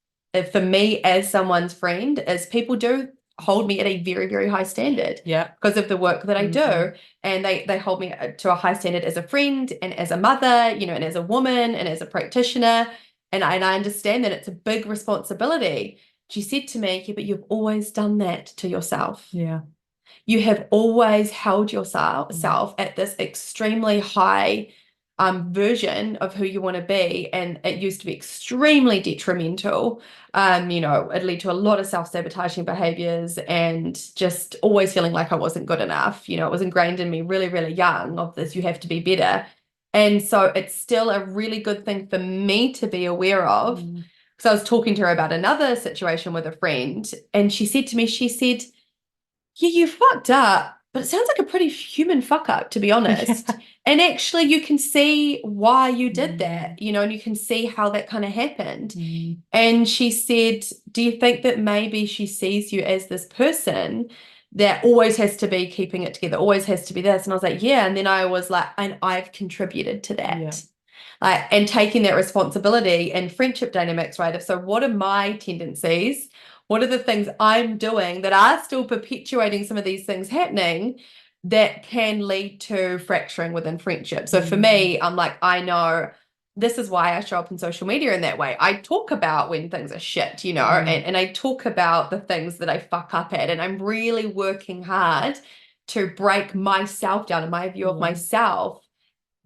for me as someone's friend, is people do hold me at a very, very high standard. Yeah. Because of the work that I do. And they hold me to a high standard as a friend and as a mother, you know, and as a woman and as a practitioner. And I understand that it's a big responsibility. She said to me, yeah, but you've always done that to yourself. Yeah. You have always held yourself at this extremely high version of who you want to be, and it used to be extremely detrimental. You know, it led to a lot of self-sabotaging behaviors and just always feeling like I wasn't good enough. You know, it was ingrained in me really, really young of this, you have to be better. And so it's still a really good thing for me to be aware of. Because I was talking to her about another situation with a friend, and she said to me, she said, yeah, you fucked up, but it sounds like a pretty human fuck up, to be honest. Yeah. And actually, you can see why you did that, you know, and you can see how that kind of happened. And she said, do you think that maybe she sees you as this person that always has to be keeping it together, always has to be this? And I was like, yeah. And then I was like, and I've contributed to that. Yeah. Like, and taking that responsibility and friendship dynamics, right? So what are my tendencies? What are the things I'm doing that are still perpetuating some of these things happening that can lead to fracturing within friendship? So for me, I'm like, I know this is why I show up on social media in that way. I talk about when things are shit, you know, and I talk about the things that I fuck up at. And I'm really working hard to break myself down and my view of myself,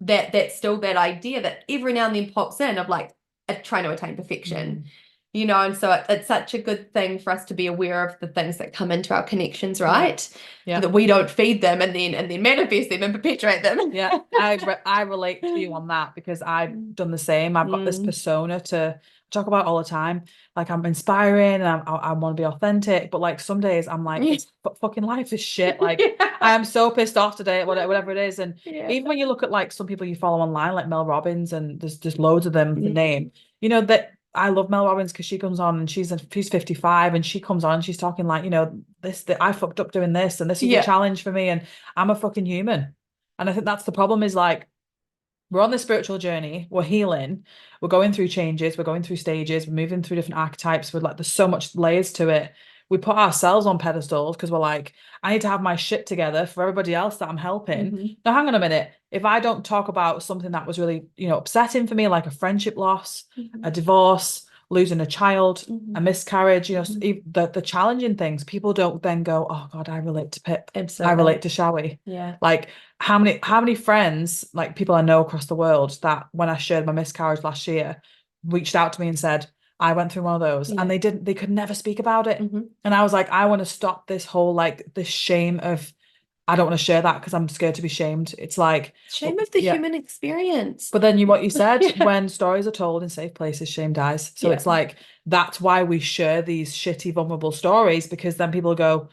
that's still that idea that every now and then pops in of like trying to attain perfection. You know, and so it's such a good thing for us to be aware of the things that come into our connections, right? Yeah. That we don't feed them and then manifest them and perpetuate them. Yeah, I relate to you on that because I've done the same. I've got this persona to talk about all the time. Like I'm inspiring and I want to be authentic, but like some days I'm like, this fucking life is shit. Like I am so pissed off today, whatever it is. And even when you look at like some people you follow online, like Mel Robbins, and there's just loads of them to name, you know, that I love Mel Robbins because she comes on and she's 55 and she comes on and she's talking like, you know, I fucked up doing this and this is a challenge for me and I'm a fucking human. And I think that's the problem is like, we're on this spiritual journey, we're healing, we're going through changes, we're going through stages, we're moving through different archetypes, we're like, there's so much layers to it. We put ourselves on pedestals because we're like, I need to have my shit together for everybody else that I'm helping. Now, hang on a minute. If I don't talk about something that was really, you know, upsetting for me, like a friendship loss, a divorce, losing a child, a miscarriage, you know, the challenging things, people don't then go, oh God, I relate to Pip. Absolutely. I relate to Showy. Yeah. Like how many friends, like people I know across the world, that when I shared my miscarriage last year, reached out to me and said, I went through one of those, and they could never speak about it. And I was like, I want to stop this whole like this shame of, I don't want to share that because I'm scared to be shamed. It's like shame of the human experience. But then what you said, when stories are told in safe places, shame dies. So it's like, that's why we share these shitty, vulnerable stories, because then people go,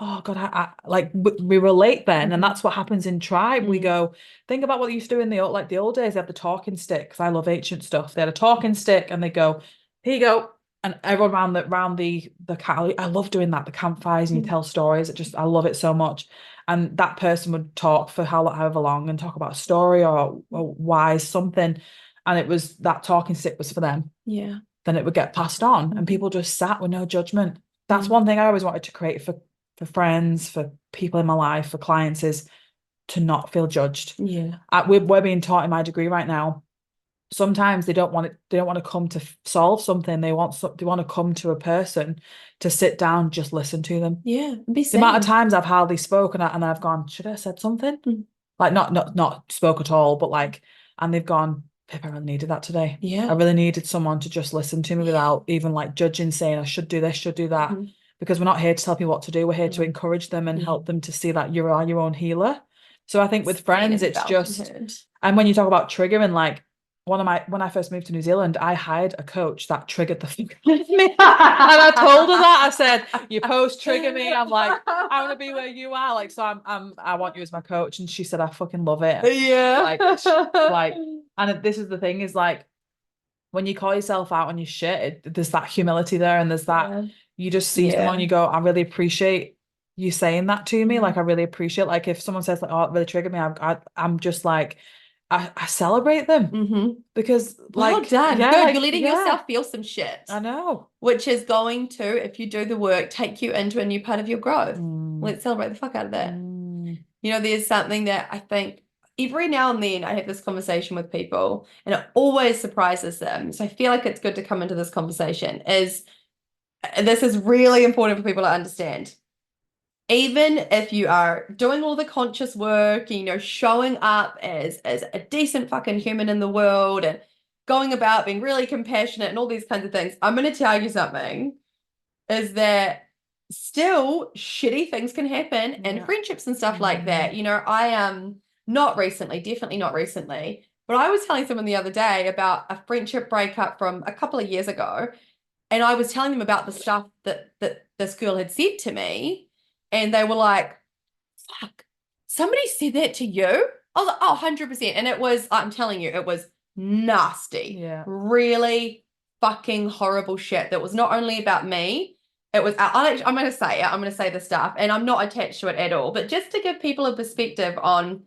oh God, I like we relate then. And that's what happens in tribe. We go, think about what they used to do in the old days. They had the talking stick, because I love ancient stuff. They had a talking stick and they go, here you go. And everyone around the I love doing that, the campfires, and you tell stories. I love it so much. And that person would talk for however long and talk about a story or why something. And it was that talking stick was for them. Yeah. Then it would get passed on and people just sat with no judgment. That's one thing I always wanted to create for friends, for people in my life, for clients, is to not feel judged. Yeah. We're being taught in my degree right now. Sometimes they don't want it. They don't want to come to solve something. They want to come to a person to sit down, just listen to them. Yeah. Be the amount of times I've hardly spoken and I've gone, should I have said something? Like not spoke at all, but like, and they've gone, Pip, I really needed that today. Yeah. I really needed someone to just listen to me without even like judging, saying I should do this, should do that. Because we're not here to tell people what to do. We're here to encourage them and help them to see that you are your own healer. So I think with friends, it's just, and when you talk about triggering, like when I first moved to New Zealand, I hired a coach that triggered the fuck out of me. And I told her that. I said, your posts trigger me. I'm like, I want to be where you are. Like, so I want you as my coach. And she said, I fucking love it. Yeah. Like, and this is the thing is like, when you call yourself out on your shit, there's that humility there, and there's that you just see someone, you go, I really appreciate you saying that to me. Like, I really appreciate, like, if someone says like, oh, it really triggered me, I'm just like, I celebrate them because Well like, done. yeah, Good. like, You're letting yeah, yourself feel some shit, I know. which is going to, if you do the work, take you into a new part of your growth. Mm, Let's celebrate the fuck out of that. mm, You know, there's something that I think every now and then I have this conversation with people and it always surprises them. So I feel like it's good to come into this conversation is this is really important for people to understand. Even if you are doing all the conscious work, you know, showing up as a decent fucking human in the world and going about being really compassionate and all these kinds of things, I'm going to tell you something is that still shitty things can happen and friendships and stuff like that. You know, I not recently, definitely not recently, but I was telling someone the other day about a friendship breakup from a couple of years ago, and I was telling them about the stuff that this girl had said to me, and they were like, fuck, somebody said that to you? I was like, oh, 100%. And it was, I'm telling you, it was nasty. Yeah. Really fucking horrible shit that was not only about me. It was, I'm going to say it. I'm going to say the stuff, and I'm not attached to it at all. But just to give people a perspective on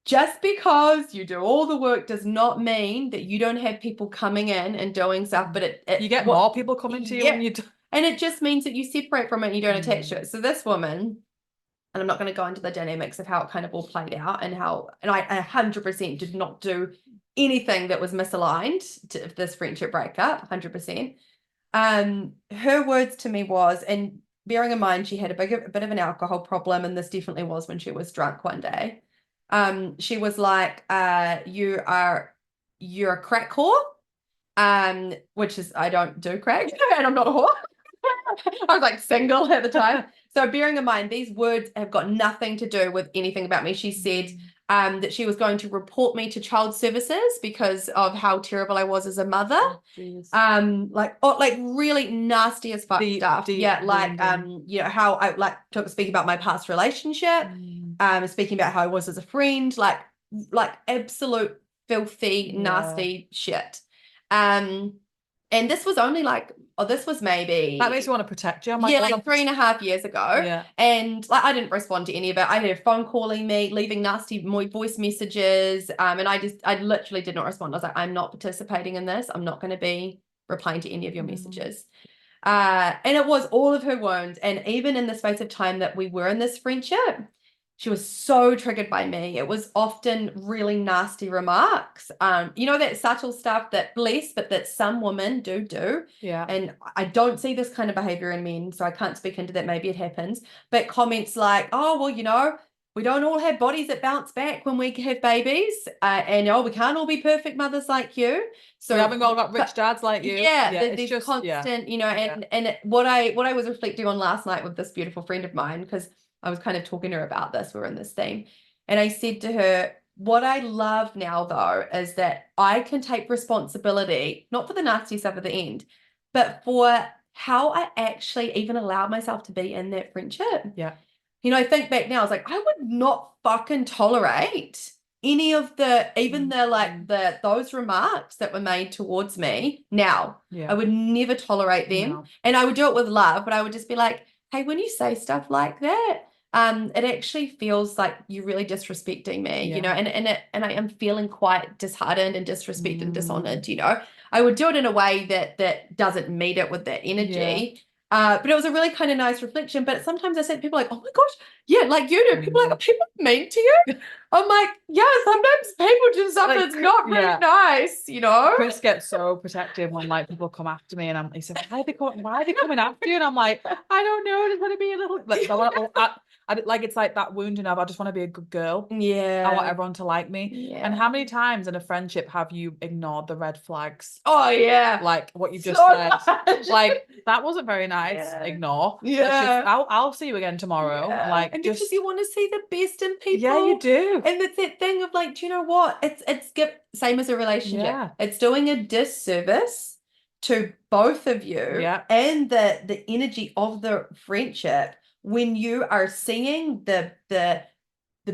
just because you do all the work does not mean that you don't have people coming in and doing stuff, but you get more people coming to you when you do. And it just means that you separate from it and you don't attach to it. So this woman, and I'm not going to go into the dynamics of how it kind of all played out and how, and I 100% did not do anything that was misaligned to this friendship breakup, 100%. Her words to me was, and bearing in mind she had a bit of an alcohol problem, and this definitely was when she was drunk one day. She was like, you're a crack whore, which is, I don't do crack and I'm not a whore. I was like single at the time. So bearing in mind, these words have got nothing to do with anything about me. She said that she was going to report me to child services because of how terrible I was as a mother. Like really nasty as fuck stuff. Yeah, like you know, how I like speaking about my past relationship, speaking about how I was as a friend, like absolute filthy, nasty shit. And this was only like, this was maybe that makes me want to protect you. I'm like 3.5 years ago. Yeah. And like I didn't respond to any of it. I had a phone calling me, leaving nasty voice messages. And I literally did not respond. I was like, I'm not participating in this. I'm not going to be replying to any of your messages. And it was all of her wounds. And even in the space of time that we were in this friendship, she was so triggered by me. It was often really nasty remarks. You know, that subtle stuff that bless, but that some women do. Yeah. And I don't see this kind of behavior in men, so I can't speak into that. Maybe it happens. But comments like, oh, well, you know, we don't all have bodies that bounce back when we have babies. And oh, we can't all be perfect mothers like you. So we haven't all got rich dads like you. Yeah, there's just constant, you know, and what I was reflecting on last night with this beautiful friend of mine, because I was kind of talking to her about this. We were in this theme. And I said to her, what I love now, though, is that I can take responsibility, not for the nasty stuff at the end, but for how I actually even allowed myself to be in that friendship. Yeah. You know, I think back now, I was like, I would not fucking tolerate any of those remarks that were made towards me now. Yeah. I would never tolerate them. No. And I would do it with love, but I would just be like, hey, when you say stuff like that, it actually feels like you're really disrespecting me, you know, and I am feeling quite disheartened and disrespected and dishonored, you know. I would do it in a way that doesn't meet it with that energy. But it was a really kind of nice reflection. But sometimes I say to people like, oh my gosh, yeah, like you do. People are like, are people mean to you? I'm like, yeah, sometimes people do stuff that's not really nice, you know. Chris gets so protective when like people come after me, and he said, why are they coming after you? And I'm like, I don't know, I just want to be a little like, like it's like that wound, I just want to be a good girl. Yeah. I want everyone to like me. Yeah. And how many times in a friendship have you ignored the red flags? Oh yeah. Like what you just said. Much. Like that wasn't very nice. Yeah. Ignore. Yeah. I'll see you again tomorrow. Yeah. Like, and because you want to see the best in people. Yeah, you do. And it's that thing of like, do you know what? It's same as a relationship. Yeah. It's doing a disservice to both of you and the energy of the friendship when you are seeing the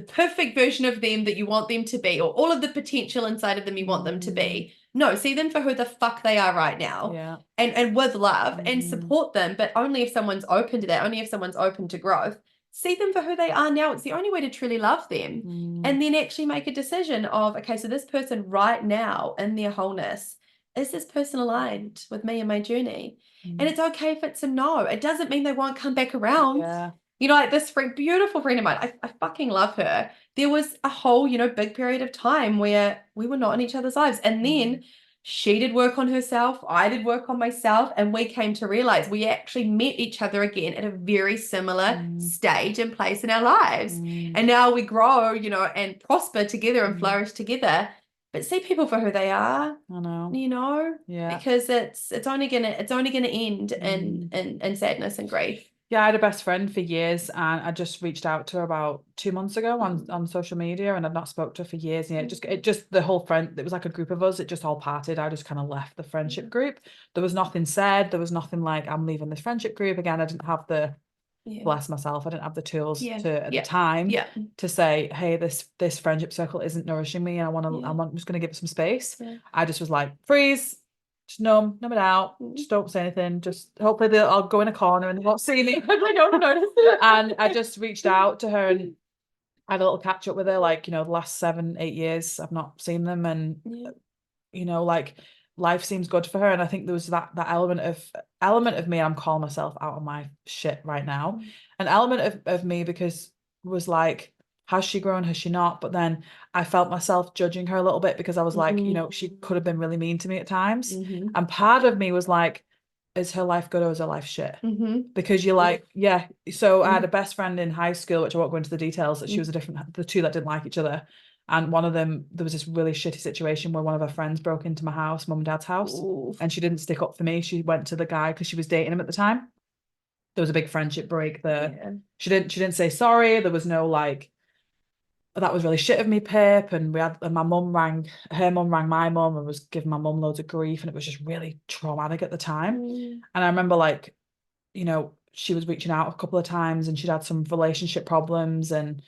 perfect version of them that you want them to be, or all of the potential inside of them you want them to be. No, see them for who the fuck they are right now. Yeah. And with love and support them, but only if someone's open to that, only if someone's open to growth. see them for who they are now. It's the only way to truly love them. And then actually make a decision of, okay, so this person right now in their wholeness, is this person aligned with me and my journey? And it's okay if it's a no. It doesn't mean they won't come back around. Yeah. You know, like this beautiful friend of mine, I fucking love her. There was a whole, big period of time where we were not in each other's lives. And then she did work on herself, I did work on myself, and we came to realize we actually met each other again at a very similar stage and place in our lives. And now we grow, and prosper together and flourish together. But see people for who they are. I know. Yeah. Because it's only gonna end in sadness and grief. Yeah, I had a best friend for years, and I just reached out to her about 2 months ago on social media, and I've not spoke to her for years. And it just the whole friend, it was like a group of us, it just all parted. I just kind of left the friendship group. There was nothing said, there was nothing like, I'm leaving this friendship group. Again, I didn't have bless myself, I didn't have the tools at the time to say, hey, this friendship circle isn't nourishing me, and I'm just gonna give it some space. I just was like, freeze. Just numb it out. Just don't say anything. Just hopefully I'll go in a corner and they won't see me. And I just reached out to her and had a little catch up with her. Like, the last 7-8 years, I've not seen them, and like life seems good for her. And I think there was that element of me. I'm calling myself out of my shit right now. An element of me because was like, has she grown? Has she not? But then I felt myself judging her a little bit because I was like, she could have been really mean to me at times. And part of me was like, is her life good or is her life shit? Because you're like, yeah. So I had a best friend in high school, which I won't go into the details, that she was the two that didn't like each other. And one of them, there was this really shitty situation where one of her friends broke into my house, mum and dad's house, and she didn't stick up for me. She went to the guy because she was dating him at the time. There was a big friendship break there. Yeah. She didn't say sorry. There was no like, that was really shit of me, Pip. And her mum rang my mum and was giving my mum loads of grief, and it was just really traumatic at the time. And I remember like, she was reaching out a couple of times and she'd had some relationship problems, and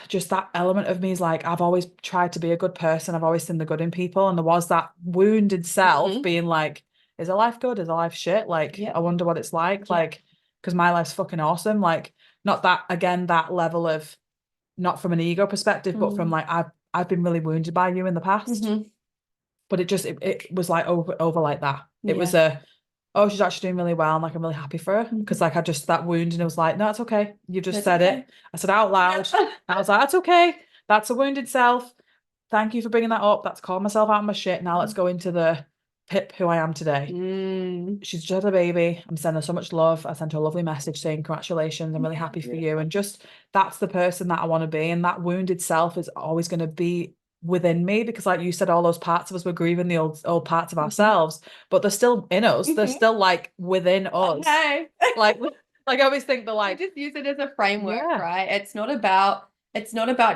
just that element of me is like, I've always tried to be a good person. I've always seen the good in people. And there was that wounded self being like, is her life good? Is her life shit? Like, I wonder what it's like. Like, because my life's fucking awesome. Like, not that, again, that level of, not from an ego perspective, but from like, I've been really wounded by you in the past. But it was like over like that. It was oh, she's actually doing really well, and like I'm really happy for her, because like I just, that wound, and it was like, no, it's okay. You've just said it. I said out loud. I was like, that's okay. That's a wounded self. Thank you for bringing that up. That's calling myself out of my shit. Now let's go into the Pip who I am today. She's just had a baby. I'm sending her so much love. I sent her a lovely message saying congratulations. I'm really happy for you. And just, that's the person that I want to be. And that wounded self is always going to be within me, because like you said, all those parts of us were grieving the old parts of ourselves, but they're still in us. They're still like within us. Okay. like I always think they're like, just use it as a framework, right? It's not about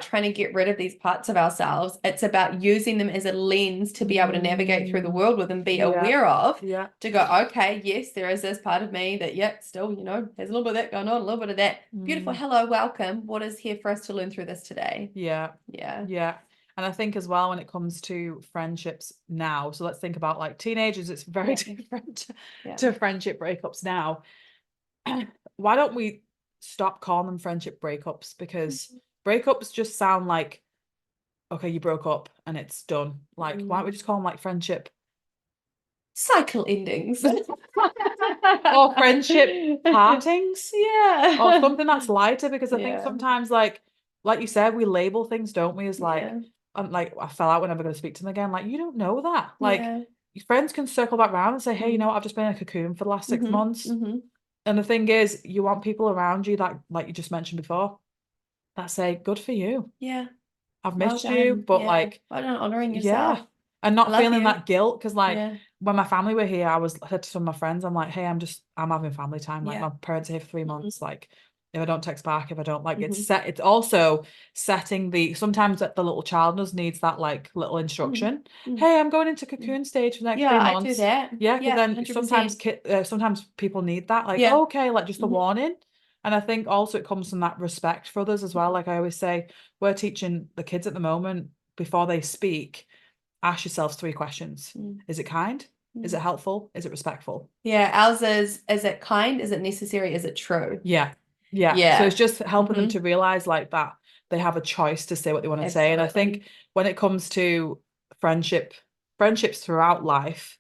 trying to get rid of these parts of ourselves. It's about using them as a lens to be able to navigate through the world with and be aware of, to go, okay, yes, there is this part of me that still, has a little bit of that going on, a little bit of that. Beautiful. Hello, welcome. What is here for us to learn through this today? Yeah. And I think as well, when it comes to friendships now, so let's think about like teenagers, it's very different to friendship breakups now. Why don't we stop calling them friendship breakups? Because breakups just sound like, okay, you broke up and it's done. Like, why don't we just call them like friendship cycle endings? Or friendship partings? Or something that's lighter, because I think sometimes like you said, we label things, don't we, as like, like, I fell out, we're never going to speak to them again. Like, you don't know that. Like, your friends can circle back around and say, hey, I've just been in a cocoon for the last 6 months. And the thing is, you want people around you that, like you just mentioned before, that say, good for you. I've missed you, but like, well done, honoring yourself. And not feeling that guilt, because like when my family were here, I said to some of my friends, I'm like, hey, I'm having family time. Like, my parents are here for 3 months. Like, if I don't text back, if I don't like, it's also setting sometimes that the little child does needs that like little instruction. Hey, I'm going into cocoon stage for the next 3 months. I do that. Because then 100%. sometimes people need that, like, okay, like just a warning. And I think also it comes from that respect for others as well. Like I always say, we're teaching the kids at the moment, before they speak, ask yourselves 3 questions. Is it kind? Is it helpful? Is it respectful? Ours is it kind? Is it necessary? Is it true? Yeah. So it's Yeah. just helping them Hmm. to realize like that they have a choice to say what they want to say. And I think Absolutely. when it comes to friendships throughout life,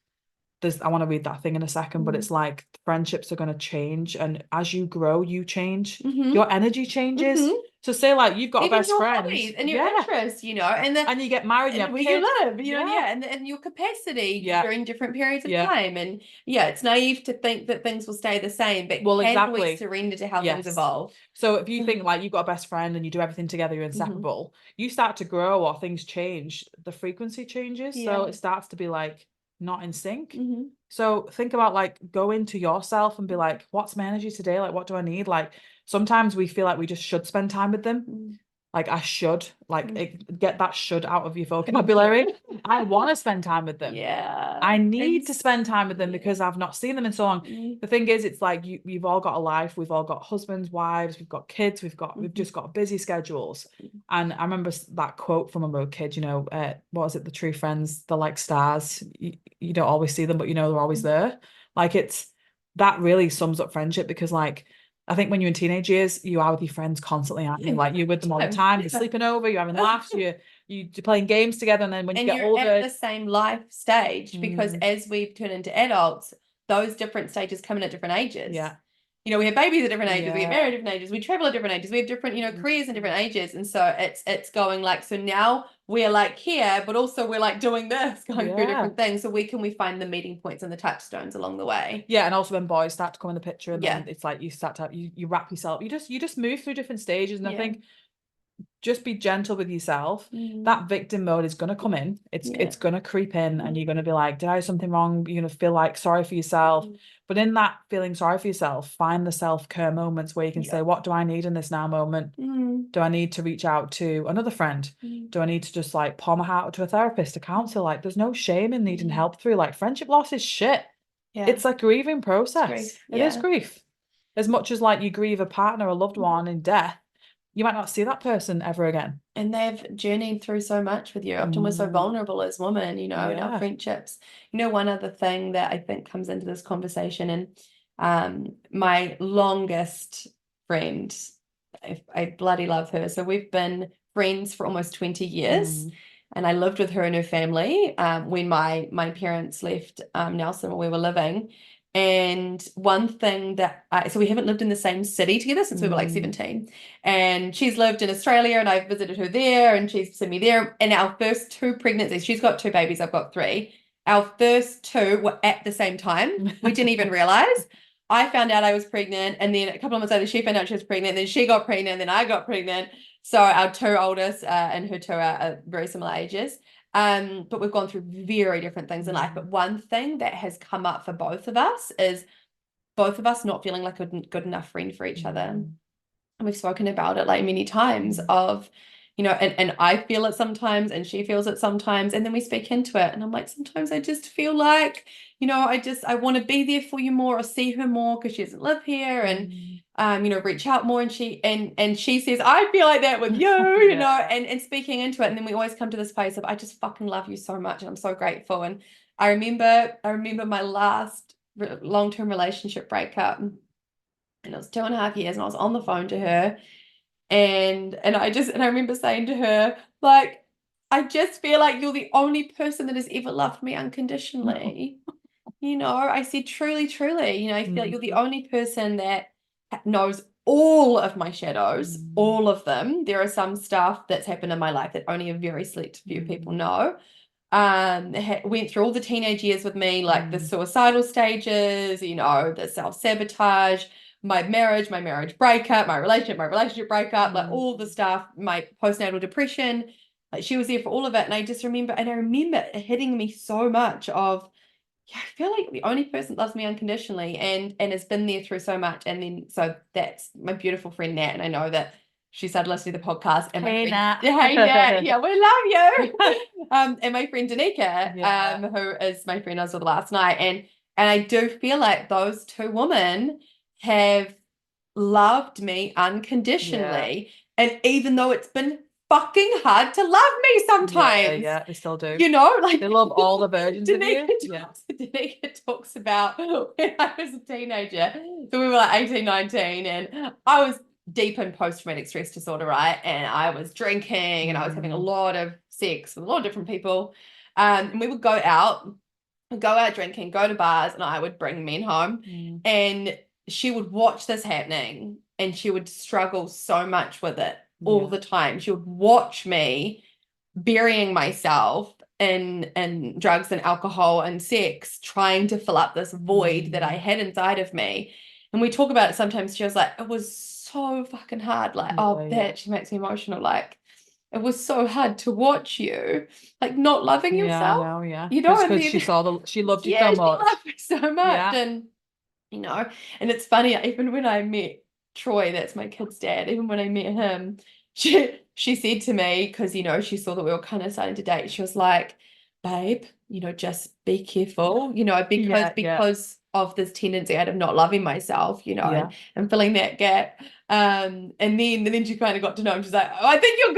I want to read that thing in a second, but it's like friendships are going to change. And as you grow, you change. Mm-hmm. Your energy changes. Mm-hmm. So say like you've got a Even best your friend. hobbies and your Yeah. interests, and And you get married and you and have where you kids. live, and Yeah. yeah, and your capacity Yeah. during different periods of Yeah. time. And yeah, it's naive to think that things will stay the same, but Well, can we exactly. surrender to how things Yes. evolve? So if you think like you've got a best friend and you do everything together, you're Hmm. inseparable, you start to grow or things change, the frequency changes. So Yeah. it starts to be like not in sync. Hmm. So think about like go into yourself and be like, what's my energy today? Like, what do I need? Like sometimes we feel like we just should spend time with them. Mm. Like I should, like Mm. get that should out of your vocabulary. I want to spend time with them. Yeah. I need And to spend time with them yeah. because I've not seen them in so long. Mm. The thing is, it's like you've all got a life. We've all got husbands, wives, we've got kids, we've Mhm. just got busy schedules. And I remember that quote from when we were kids, what was it? The true friends, they're like stars. You don't always see them, but they're always there. Like that really sums up friendship because like I think when you're in teenage years, you are with your friends constantly, aren't you? Like you're with them all the time, you're sleeping over, you're having laughs, you're playing games together, and then when you And get you're at older, the same life stage because mm, as we turn into adults, those different stages come in at different ages. yeah. We have babies at different ages, we get Yeah. married at different ages, we travel at different ages, we have different, careers in different ages. And so it's going like, so now we're like here, but also we're like doing this, going through Yeah. different things. So where can we find the meeting points and the touchstones along the way? Yeah, and also when boys start to come in the picture, and Yeah. then it's like you start to you wrap yourself, you just move through different stages, and I Yeah. think just be gentle with yourself. Mm. That victim mode is gonna come in. It's Yeah. it's gonna creep in, and you're gonna be like, did I do something wrong? You're gonna feel like sorry for yourself. Mm. But in that feeling sorry for yourself, find the self-care moments where you can say, Yeah. what do I need in this now moment? Mm. Do I need to reach out to another friend? Mm. Do I need to just like pour my heart out to a therapist, a counselor? Like, there's no shame in needing Mm. help through like friendship loss is shit. Yeah. It's a grieving It's process. grief. It is Yeah. grief. As much as like you grieve a partner, a loved one in death, you might not see that person ever again. And they've journeyed through so much with you. Often we're so Mm, vulnerable as women, in our yeah. friendships. One other thing that I think comes into this conversation, and my longest friend, I bloody love her. So we've been friends for almost 20 years. Mm, And I lived with her and her family when my parents left Nelson where we were living. And one thing so we haven't lived in the same city together since we were like mm, 17. And she's lived in Australia and I've visited her there and she's seen me there. And our first two pregnancies, she's got two babies, I've got three. Our first two were at the same time. We didn't even realize. I found out I was pregnant, and then a couple of months later, she found out she was pregnant, and then she got pregnant, and then I got pregnant. So our two oldest and her two are very similar ages. But we've gone through very different things in life. But one thing that has come up for both of us is both of us not feeling like a good enough friend for each other. mm, And we've spoken about it like many times of, and I feel it sometimes and she feels it sometimes. And then we speak into it. And I'm like, sometimes I just feel like, I want to be there for you more or see her more because she doesn't live here and, reach out more. And she says, I feel like that with you, and speaking into it. And then we always come to this place of, I just fucking love you so much. And I'm so grateful. And I remember my last long-term relationship breakup. And it was 2.5 years, and I was on the phone to her, and I remember saying to her, like, I just feel like you're the only person that has ever loved me unconditionally. I said, truly, truly, I feel like you're the only person that knows all of my shadows, all of them. There are some stuff that's happened in my life that only a very select few people know. Went through all the teenage years with me, like the suicidal stages, the self-sabotage, my marriage breakup, my relationship breakup, like all the stuff, my postnatal depression. Like she was there for all of it. And I remember it hitting me so much of, yeah, I feel like the only person that loves me unconditionally and has been there through so much. And then so that's my beautiful friend Nat, and I know that she started listening to the podcast. And Hey, Nat. hey Nat, yeah, we love you. And my friend Danica, Yeah. who is my friend I was with last night, and I do feel like those two women have loved me unconditionally, and even though it's been fucking hard to love me sometimes. Yeah, they still do. You know, like They love all the versions of you. Danica talks about when I was a teenager. So we were like 18, 19, and I was deep in post-traumatic stress disorder, right? And I was drinking and I was having a lot of sex with a lot of different people. And we would go out drinking, go to bars, and I would bring men home. And she would watch this happening and she would struggle so much with it all the time. She would watch me burying myself in drugs and alcohol and sex, trying to fill up this void that I had inside of me. And we talk about it sometimes. She was like, it was so fucking hard. Like, she makes me emotional. Like, it was so hard to watch you, like, not loving yourself. I know, yeah. You know, because she loved you so she much. loved me so much. And you know, and it's funny, even when I met Troy, that's my kid's dad, even when I met him, she said to me, because you know, she saw that we were kind of starting to date, she was like, babe, you know, just be careful, you know, because of this tendency out of not loving myself, you know, and filling that gap. And then she kind of got to know him. She's like, oh, I think you're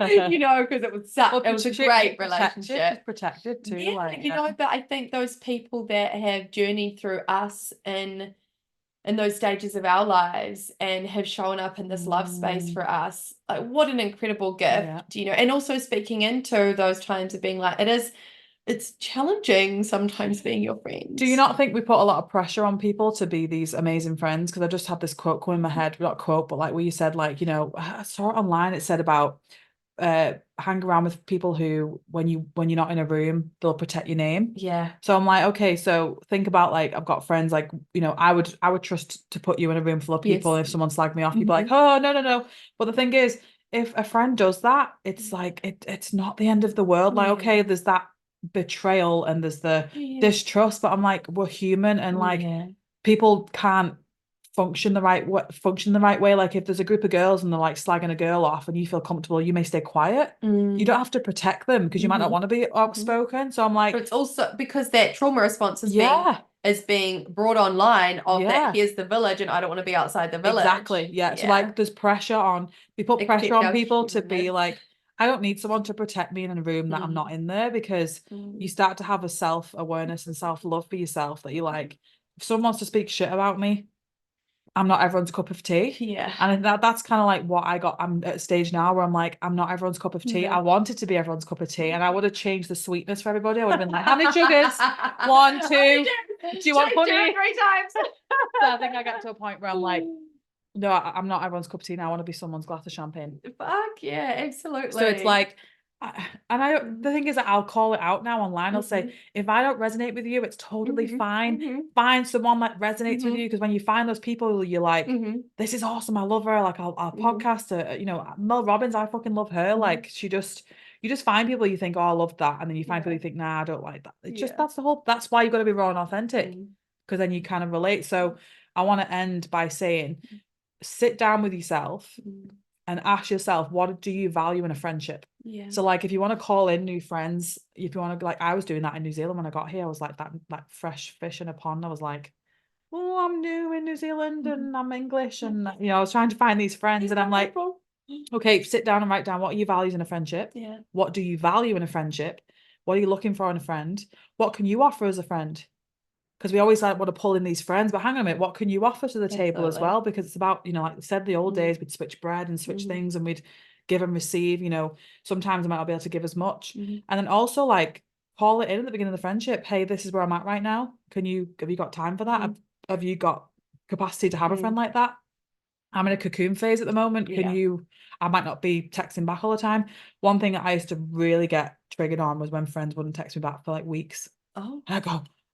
good. You know, because it was a great relationship. She's protected too. Yeah, like, you know, but I think those people that have journeyed through us in those stages of our lives and have shown up in this love space for us, like, what an incredible gift, you know. And also speaking into those times of being like, it's challenging sometimes being your friend. Do you not think we put a lot of pressure on people to be these amazing friends? Because I just had this quote come in my head, not quote, but like where you said, like, you know, I saw it online, it said about hang around with people who when you're not in a room, they'll protect your name. Yeah. So I'm like, okay, so think about, like, I've got friends, like, you know, I would trust to put you in a room full of people, and if someone slagged me off, you'd be like, oh, no. But the thing is, if a friend does that, it's like it's not the end of the world. Like, okay, there's that betrayal and there's the distrust, but I'm like, we're human, and like people can't function the right way. Like, if there's a group of girls and they're like slagging a girl off and you feel comfortable, you may stay quiet. You don't have to protect them because you might not want to be outspoken. So I'm like, but it's also because that trauma response is being brought online of that here's the village and I don't want to be outside the village. Exactly. So like there's pressure on, we put pressure on people to be like, I don't need someone to protect me in a room that I'm not in there, because you start to have a self-awareness and self-love for yourself that you're like, if someone wants to speak shit about me, I'm not everyone's cup of tea. Yeah. And that's kind of like what I got. I'm at a stage now where I'm like, I'm not everyone's cup of tea. I wanted to be everyone's cup of tea, and I would have changed the sweetness for everybody. I would have been like, how many sugars? 1, 2. Do you want honey? 3 times. So I think I got to a point where I'm like, no, I'm not everyone's cup of tea now. I want to be someone's glass of champagne. Fuck yeah, absolutely. So it's like, the thing is that I'll call it out now online. I'll say, if I don't resonate with you, it's totally fine. Find someone that resonates with you, because when you find those people, you're like, this is awesome, I love her. Like, I'll podcast her. You know, Mel Robbins, I fucking love her. Like, you just find people you think, oh, I love that, and then you find people you think, nah, I don't like that. It's just that's why you've got to be raw and authentic, because then you kind of relate. So I want to end by saying, sit down with yourself and ask yourself, what do you value in a friendship? So like, if you want to call in new friends, if you want to, like, I was doing that in New Zealand when I got here. I was like that fresh fish in a pond. I was like, oh, I'm new in New Zealand and I'm English, and you know, I was trying to find these friends, and I'm like, okay, sit down and write down, what are your values in a friendship? What do you value in a friendship? What are you looking for in a friend? What can you offer as a friend? Because we always like want to pull in these friends, but hang on a minute, what can you offer to the table as well? Because it's about, you know, like I said, the old days, we'd switch bread and switch things, and we'd give and receive. You know, sometimes I might not be able to give as much. And then also, like, call it in at the beginning of the friendship. Hey, this is where I'm at right now. Have you got time for that? Have you got capacity to have a friend like that? I'm in a cocoon phase at the moment. I might not be texting back all the time. One thing that I used to really get triggered on was when friends wouldn't text me back for like weeks. And I go,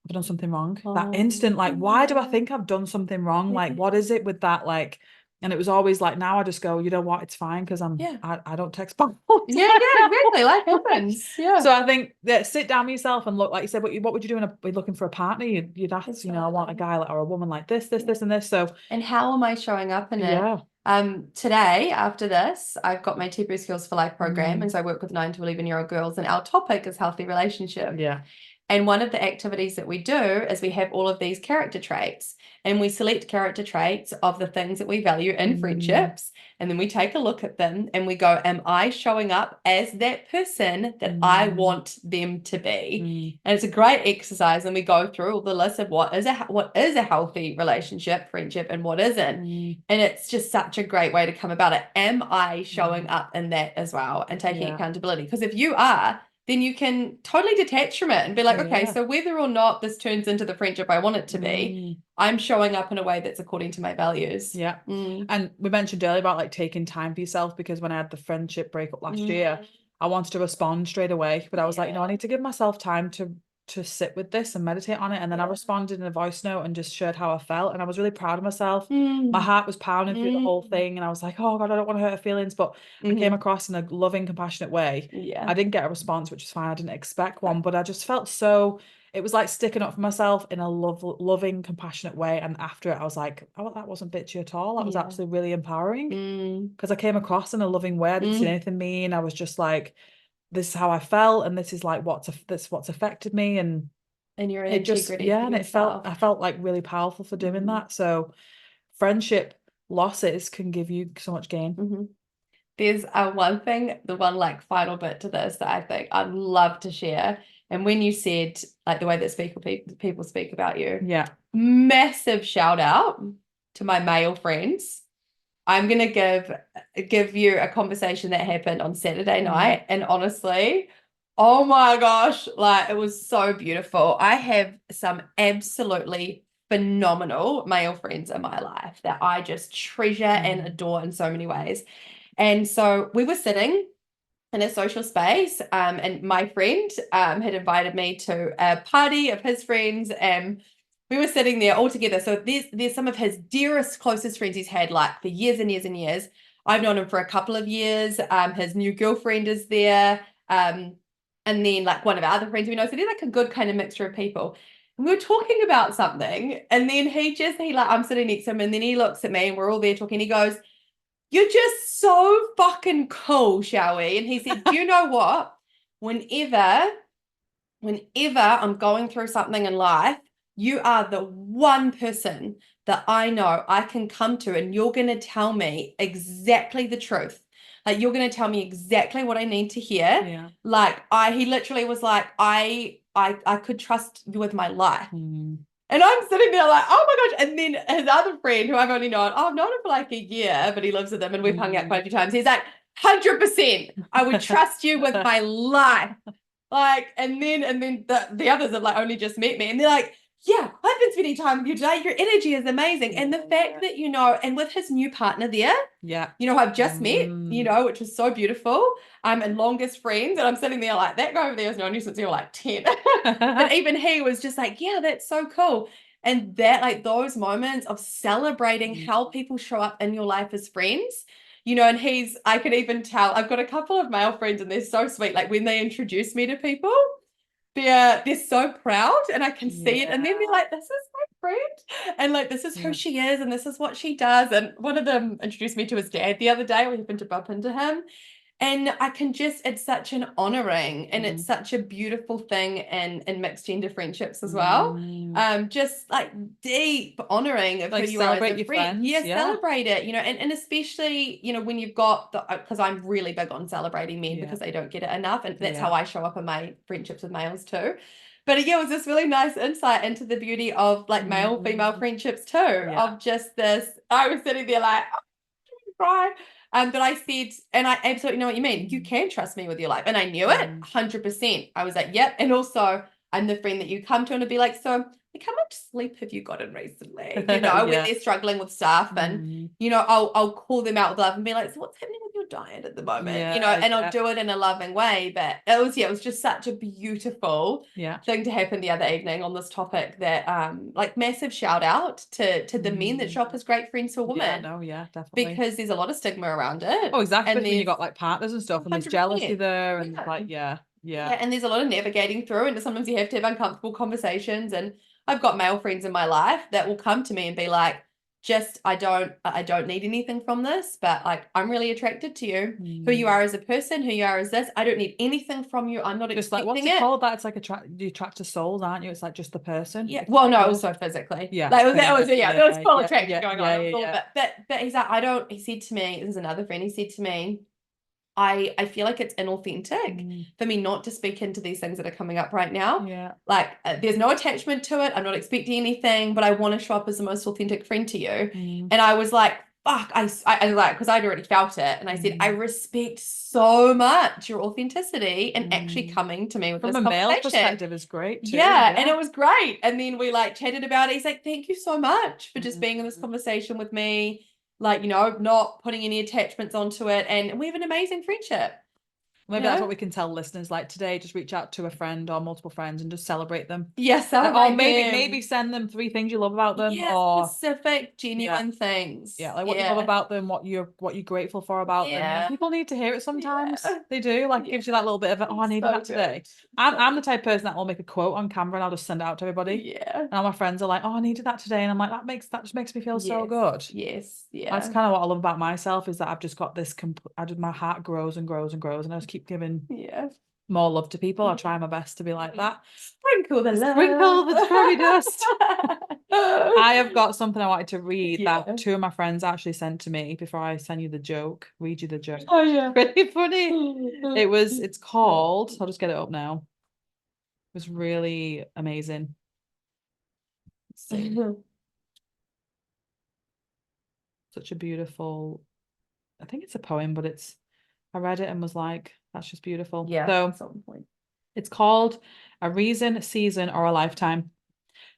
I've done something wrong. That instant, like, why do I think I've done something wrong? Like, what is it with that? Like, and it was always like, now I just go, you know what, it's fine, because I don't text back. Exactly. Life happens. So I think that sit down with yourself and look, like you said, what would you do when looking for a partner? You'd ask, you know, I want a guy or a woman like this, and this. So, and how am I showing up in it? Today, after this, I've got my Temporary Skills for Life program, and so I work with 9 to 11-year-old girls, and our topic is healthy relationship. And one of the activities that we do is we have all of these character traits, and we select character traits of the things that we value in friendships. And then we take a look at them and we go, am I showing up as that person that I want them to be? And it's a great exercise. And we go through all the list of what is a healthy relationship, friendship, and what isn't. And it's just such a great way to come about it. Am I showing up in that as well and taking accountability? Because if you are, then you can totally detach from it and be like, okay, so whether or not this turns into the friendship I want it to be, I'm showing up in a way that's according to my values. Yeah. And we mentioned earlier about like taking time for yourself, because when I had the friendship breakup last year, I wanted to respond straight away, but I was like, no, I need to give myself time to sit with this and meditate on it. And then I responded in a voice note and just shared how I felt. And I was really proud of myself. My heart was pounding through the whole thing. And I was like, oh God, I don't want to hurt her feelings. But I came across in a loving, compassionate way. I didn't get a response, which is fine. I didn't expect one, but I just felt so, it was like sticking up for myself in a loving, compassionate way. And after it, I was like, oh, that wasn't bitchy at all. That was actually really empowering, because I came across in a loving way. I didn't see anything mean. I was just like, this is how I felt, and this is like what's affected me, and your it just integrity and I felt like really powerful for doing that. So friendship losses can give you so much gain. There's one thing, the one like final bit to this that I think I'd love to share. And when you said like the way that people speak about you, massive shout out to my male friends. I'm gonna give you a conversation that happened on Saturday night, and honestly, oh my gosh, like it was so beautiful. I have some absolutely phenomenal male friends in my life that I just treasure and adore in so many ways. And so we were sitting in a social space, and my friend had invited me to a party of his friends, and we were sitting there all together. So there's some of his dearest, closest friends he's had like for years and years and years. I've known him for a couple of years. His new girlfriend is there. And then like one of our other friends we know. So they're like a good kind of mixture of people. And we were talking about something, and then I'm sitting next to him, and then he looks at me, and we're all there talking. He goes, you're just so fucking cool, shall we? And he said, do you know what? Whenever I'm going through something in life, you are the one person that I know I can come to, and you're going to tell me exactly the truth. Like, you're going to tell me exactly what I need to hear. Yeah. Like, he literally was like, I could trust you with my life. And I'm sitting there like, oh my gosh. And then his other friend, who I've only known, I've known him for like a year, but he lives with them and we've hung out quite a few times. He's like, 100%, I would trust you with my life. Like, and then the others have like only just met me, and they're like, yeah, I've been spending time with you today. Your energy is amazing. And the fact that, and with his new partner there, I've just met, which was so beautiful. And longest friends. And I'm sitting there like, that guy over there has known you since you were like 10. But even he was just like, yeah, that's so cool. And that, like, those moments of celebrating how people show up in your life as friends, and I could even tell, I've got a couple of male friends and they're so sweet. Like when they introduce me to people, they're so proud, and I can see it. And then they're like, this is my friend. And like, this is who she is, and this is what she does. And one of them introduced me to his dad the other day. We happened to bump into him. And I can it's such an honoring, and it's such a beautiful thing in mixed gender friendships as well. Just like deep honoring of like who you are as a your friend. friends. Celebrate it, and especially, when you've got because I'm really big on celebrating men because they don't get it enough. And that's how I show up in my friendships with males too. But it was this really nice insight into the beauty of like male-female friendships too, of just this. I was sitting there like, oh, cry. But I said, and I absolutely know what you mean. You can trust me with your life. And I knew it 100%. I was like, yep. And also, I'm the friend that you come to and be like, so like, how much sleep have you gotten recently? When they're struggling with stuff. And, I'll call them out with love and be like, so what's happening with your diet at the moment? And I'll do it in a loving way. But it was just such a beautiful thing to happen the other evening on this topic that like massive shout out to the men that show up as great friends for women. Definitely. Because there's a lot of stigma around it. Oh, exactly. And when you got like partners and stuff, and there's jealousy there, and like, and there's a lot of navigating through, and sometimes you have to have uncomfortable conversations. And I've got male friends in my life that will come to me and be like, just I don't need anything from this, but like I'm really attracted to you, who you are as a person, who you are as this. I don't need anything from you. I'm not Just like, what's expecting it it. called? That it's like you attract to souls, aren't you? It's like just the person. Yeah. It's Well, no, cool. also physically. Yeah. That was Yeah, there was full yeah, attraction yeah, going on. yeah, It was all yeah. but he's like, he said to me, this is another friend, he said to me, I feel like it's inauthentic for me not to speak into these things that are coming up right now. Yeah. Like there's no attachment to it. I'm not expecting anything, but I want to show up as the most authentic friend to you. And I was like, fuck, I like, because I'd already felt it. And I said, I respect so much your authenticity and actually coming to me with From this a male conversation. perspective is great too. Yeah, and it was great. And then we like chatted about it. He's like, thank you so much for just being in this conversation with me. Like, not putting any attachments onto it. And we have an amazing friendship. Maybe that's what we can tell listeners. Like today, just reach out to a friend or multiple friends and just celebrate them. Yes, or maybe send them 3 things you love about them, or specific, genuine things. like what you love about them, what you're grateful for about them. And people need to hear it sometimes. They do. Like it gives you that little bit of I needed that today. I'm the type of person that will make a quote on camera and I'll just send it out to everybody. Yeah. And all my friends are like, oh, I needed that today. And I'm like, that just makes me feel so good. Yes. Yeah. That's kind of what I love about myself, is that I've just got this my heart grows and grows and grows, and I just keep giving more love to people. I try my best to be like that. Sprinkle the love. Sprinkle the fairy dust. I have got something I wanted to read that 2 of my friends actually sent to me before I send you the joke. Read you the joke. Oh yeah. Pretty funny. It's called, I'll just get it up now. It was really amazing. Let's see. Such a beautiful, I think it's a poem, but I read it and was like, that's just beautiful. Yeah. So that's on point. It's called A Reason, a Season, or a Lifetime.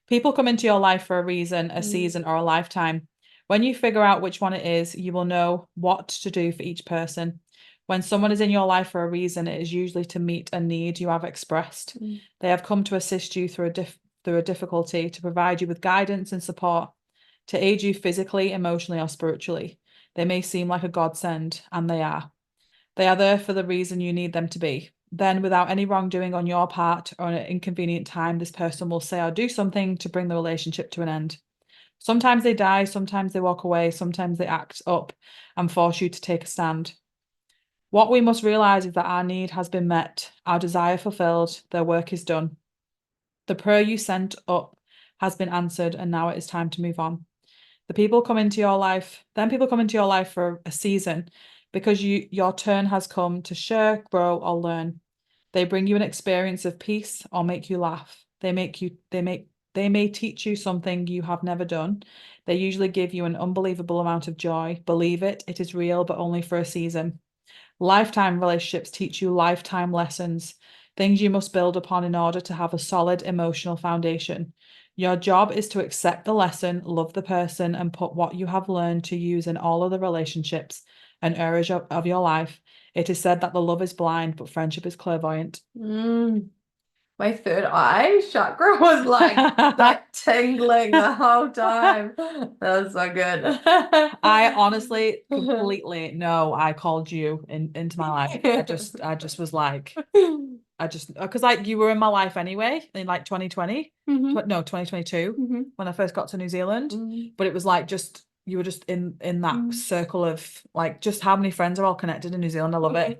People come into your life for a reason, a season, or a lifetime. When you figure out which one it is, you will know what to do for each person. When someone is in your life for a reason, it is usually to meet a need you have expressed. They have come to assist you through a difficulty, to provide you with guidance and support, to aid you physically, emotionally, or spiritually. They may seem like a godsend, and they are. They are there for the reason you need them to be. Then, without any wrongdoing on your part or an inconvenient time, this person will say or do something to bring the relationship to an end. Sometimes they die, sometimes they walk away, sometimes they act up and force you to take a stand. What we must realize is that our need has been met, our desire fulfilled, their work is done. The prayer you sent up has been answered, and now it is time to move on. People come into your life for a season, because your turn has come to share, grow, or learn. They bring you an experience of peace or make you laugh. They may teach you something you have never done. They usually give you an unbelievable amount of joy. Believe it, it is real, but only for a season. Lifetime relationships teach you lifetime lessons, things you must build upon in order to have a solid emotional foundation. Your job is to accept the lesson, love the person, and put what you have learned to use in all other relationships and areas of your life. It is said that the love is blind, but friendship is clairvoyant. My third eye chakra was like tingling the whole time. That was so good. I honestly completely know I called you into my life. I just was like, because like you were in my life anyway in like 2020, no, 2022, when I first got to New Zealand. But it was like you were just in that circle of like just how many friends are all connected in New Zealand. I love it.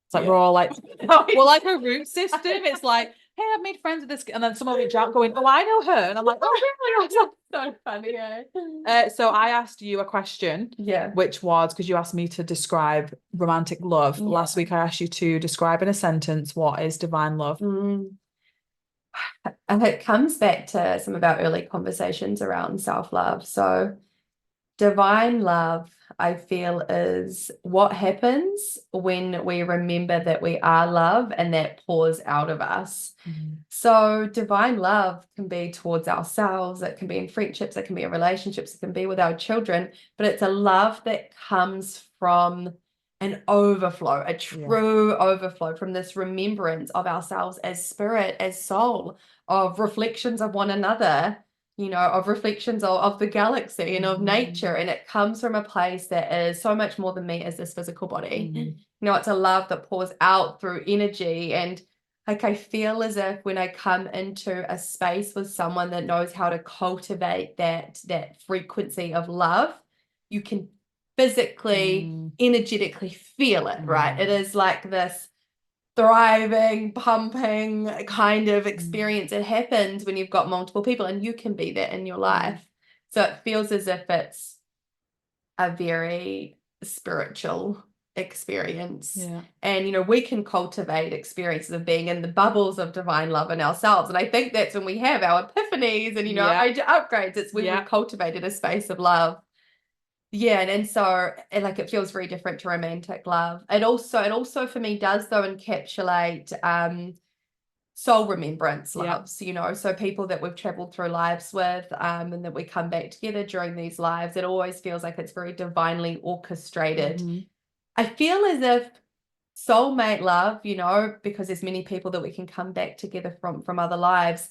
It's like we're all like we're like a root system. It's like, hey, I've made friends with this, and then someone reach out going, oh, I know her, and I'm like, oh, really? So funny. So I asked you a question, which was, because you asked me to describe romantic love. Last week I asked you to describe in a sentence what is divine love. And it comes back to some of our early conversations around self-love. So divine love, I feel, is what happens when we remember that we are love and that pours out of us. So divine love can be towards ourselves, it can be in friendships, it can be in relationships, it can be with our children, but it's a love that comes from an overflow, a true overflow from this remembrance of ourselves as spirit, as soul, of reflections of one another, of reflections of the galaxy and of nature. And it comes from a place that is so much more than me as this physical body. It's a love that pours out through energy and Like I feel as if when I come into a space with someone that knows how to cultivate that frequency of love, you can physically, energetically feel it, right? It is like this thriving, pumping kind of experience. It happens when you've got multiple people, and you can be that in your life. So it feels as if it's a very spiritual experience. Yeah. And, we can cultivate experiences of being in the bubbles of divine love in ourselves. And I think that's when we have our epiphanies and, our major upgrades. It's when we've cultivated a space of love. Yeah, and so like it feels very different to romantic love. It also for me does though encapsulate soul remembrance loves, so people that we've traveled through lives with, and that we come back together during these lives. It always feels like it's very divinely orchestrated. I feel as if soulmate love, because there's many people that we can come back together from other lives.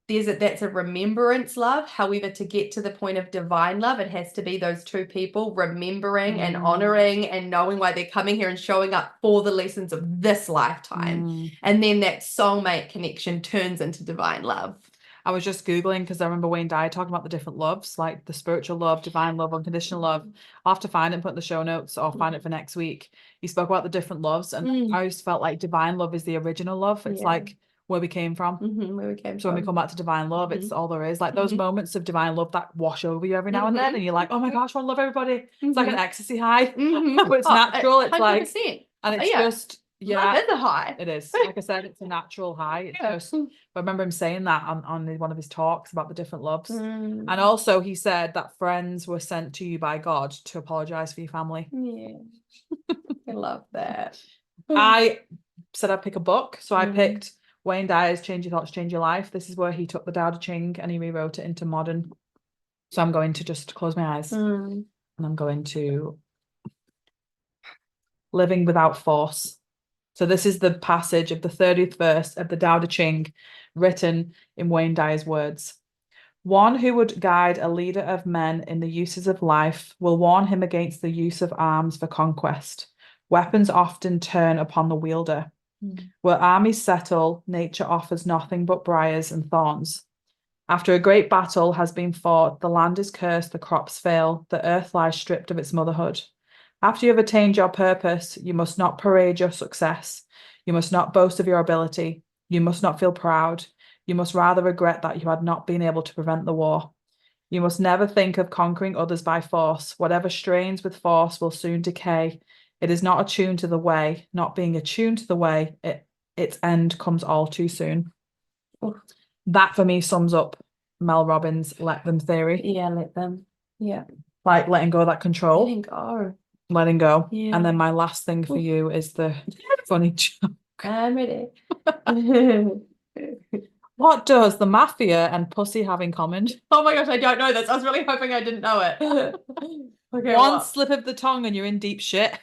That's a remembrance love. However, to get to the point of divine love, it has to be those two people remembering and honoring and knowing why they're coming here and showing up for the lessons of this lifetime. And then that soulmate connection turns into divine love. I was just Googling because I remember Wayne Dyer talking about the different loves, like the spiritual love, divine love, unconditional love. I'll have to find it and put in the show notes or find it for next week. He spoke about the different loves, and I always felt like divine love is the original love. It's like where we came from. Where we came So when we come back to divine love, it's all there is. Like those moments of divine love that wash over you every now and then, and you're like, oh my gosh, I want to love everybody. It's like an ecstasy high. But it's natural. It's 100%. Like, and it's just, love is a high. It is. Like I said, it's a natural high. It's just, I remember him saying that on one of his talks about the different loves. And also he said that friends were sent to you by God to apologize for your family. Yeah. I love that. I said I'd pick a book. So I picked Wayne Dyer's Change Your Thoughts, Change Your Life. This is where he took the Tao Te Ching and he rewrote it into modern. So I'm going to just close my eyes and I'm going to Living Without Force. So this is the passage of the 30th verse of the Tao Te Ching written in Wayne Dyer's words. One who would guide a leader of men in the uses of life will warn him against the use of arms for conquest. Weapons often turn upon the wielder. Where armies settle, nature offers nothing but briars and thorns. After a great battle has been fought, the land is cursed, the crops fail, the earth lies stripped of its motherhood. After you have attained your purpose, you must not parade your success. You must not boast of your ability. You must not feel proud. You must rather regret that you had not been able to prevent the war. You must never think of conquering others by force. Whatever strains with force will soon decay. It is not attuned to the way. Not being attuned to the way, its end comes all too soon. That for me sums up Mel Robbins' Let Them theory. Yeah, let them. Yeah. Like letting go of that control. Letting go. Yeah. And then my last thing for you is the funny joke. I'm ready. What does the mafia and pussy have in common? Oh my gosh, I don't know this. I was really hoping I didn't know it. Okay, One slip of the tongue and you're in deep shit.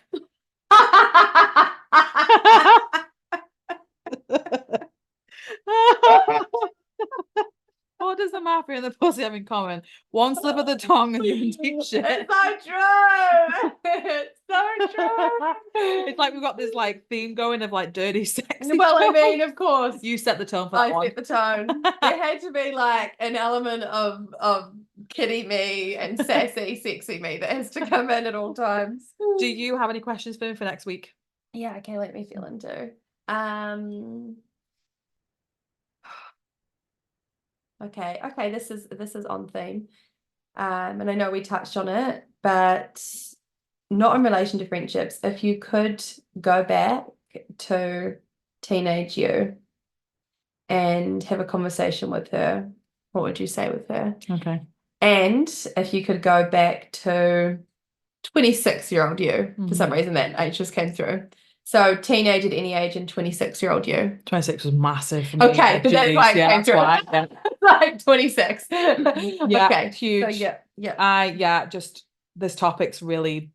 What does the mafia and the pussy have in common? One slip of the tongue and you're in deep shit. It's so true. It's so true. It's like we've got this like theme going of like dirty sex. Well, I mean, of course. You set the tone for that one. I set the tone. There had to be like an element of kitty me and sassy, sexy me that has to come in at all times. Do you have any questions for me for next week? Yeah, okay, let me feel into. Okay, this is on theme. And I know we touched on it, but not in relation to friendships. If you could go back to teenage you and have a conversation with her, what would you say with her? Okay. And if you could go back to 26-year-old you, for some reason that age just came through. So teenage at any age and 26-year-old you. 26 was massive for me. Okay, but that's why it came through. Yeah. Like 26. Yeah, okay, huge. So yeah. Just this topic's really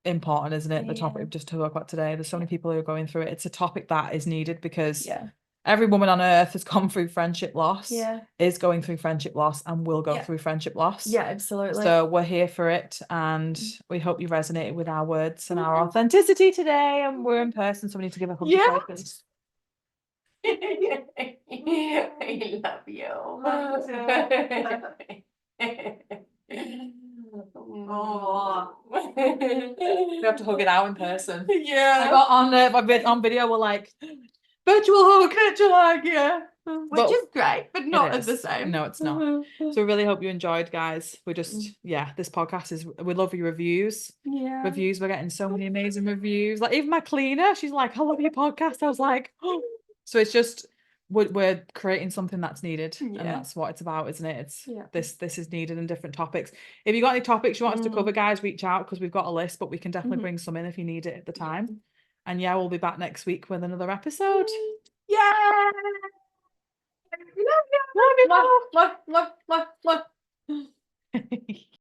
important, isn't it? The Yeah. topic just to talk about today. There's so many people who are going through it. It's a topic that is needed because Yeah. every woman on earth has gone through friendship loss, Yeah. is going through friendship loss, and will go through friendship loss. Yeah, absolutely. So we're here for it, and we hope you resonated with our words and our authenticity today. And we're in person, so we need to give a hug to focus. I love you. Oh. We have to hug it out in person. I Yeah. got on video, we're like, virtual hug. Virtual hug, yeah. Which But is great, but not it as the is. same. No, it's not. So we really hope you enjoyed, guys. We're just, yeah, this podcast is, we love your reviews. Yeah. Reviews, we're getting so many amazing reviews. Like even my cleaner, she's like, I love your podcast. I was like, oh. So it's just, we're creating something that's needed, and Yeah. that's what it's about, isn't it? It's Yeah. this is needed in different topics. If you got any topics you want us to cover, guys, reach out, because we've got a list, but we can definitely bring some in if you need it at the time. And yeah, we'll be back next week with another episode. Yeah. Love you. Love, love, love, love, love.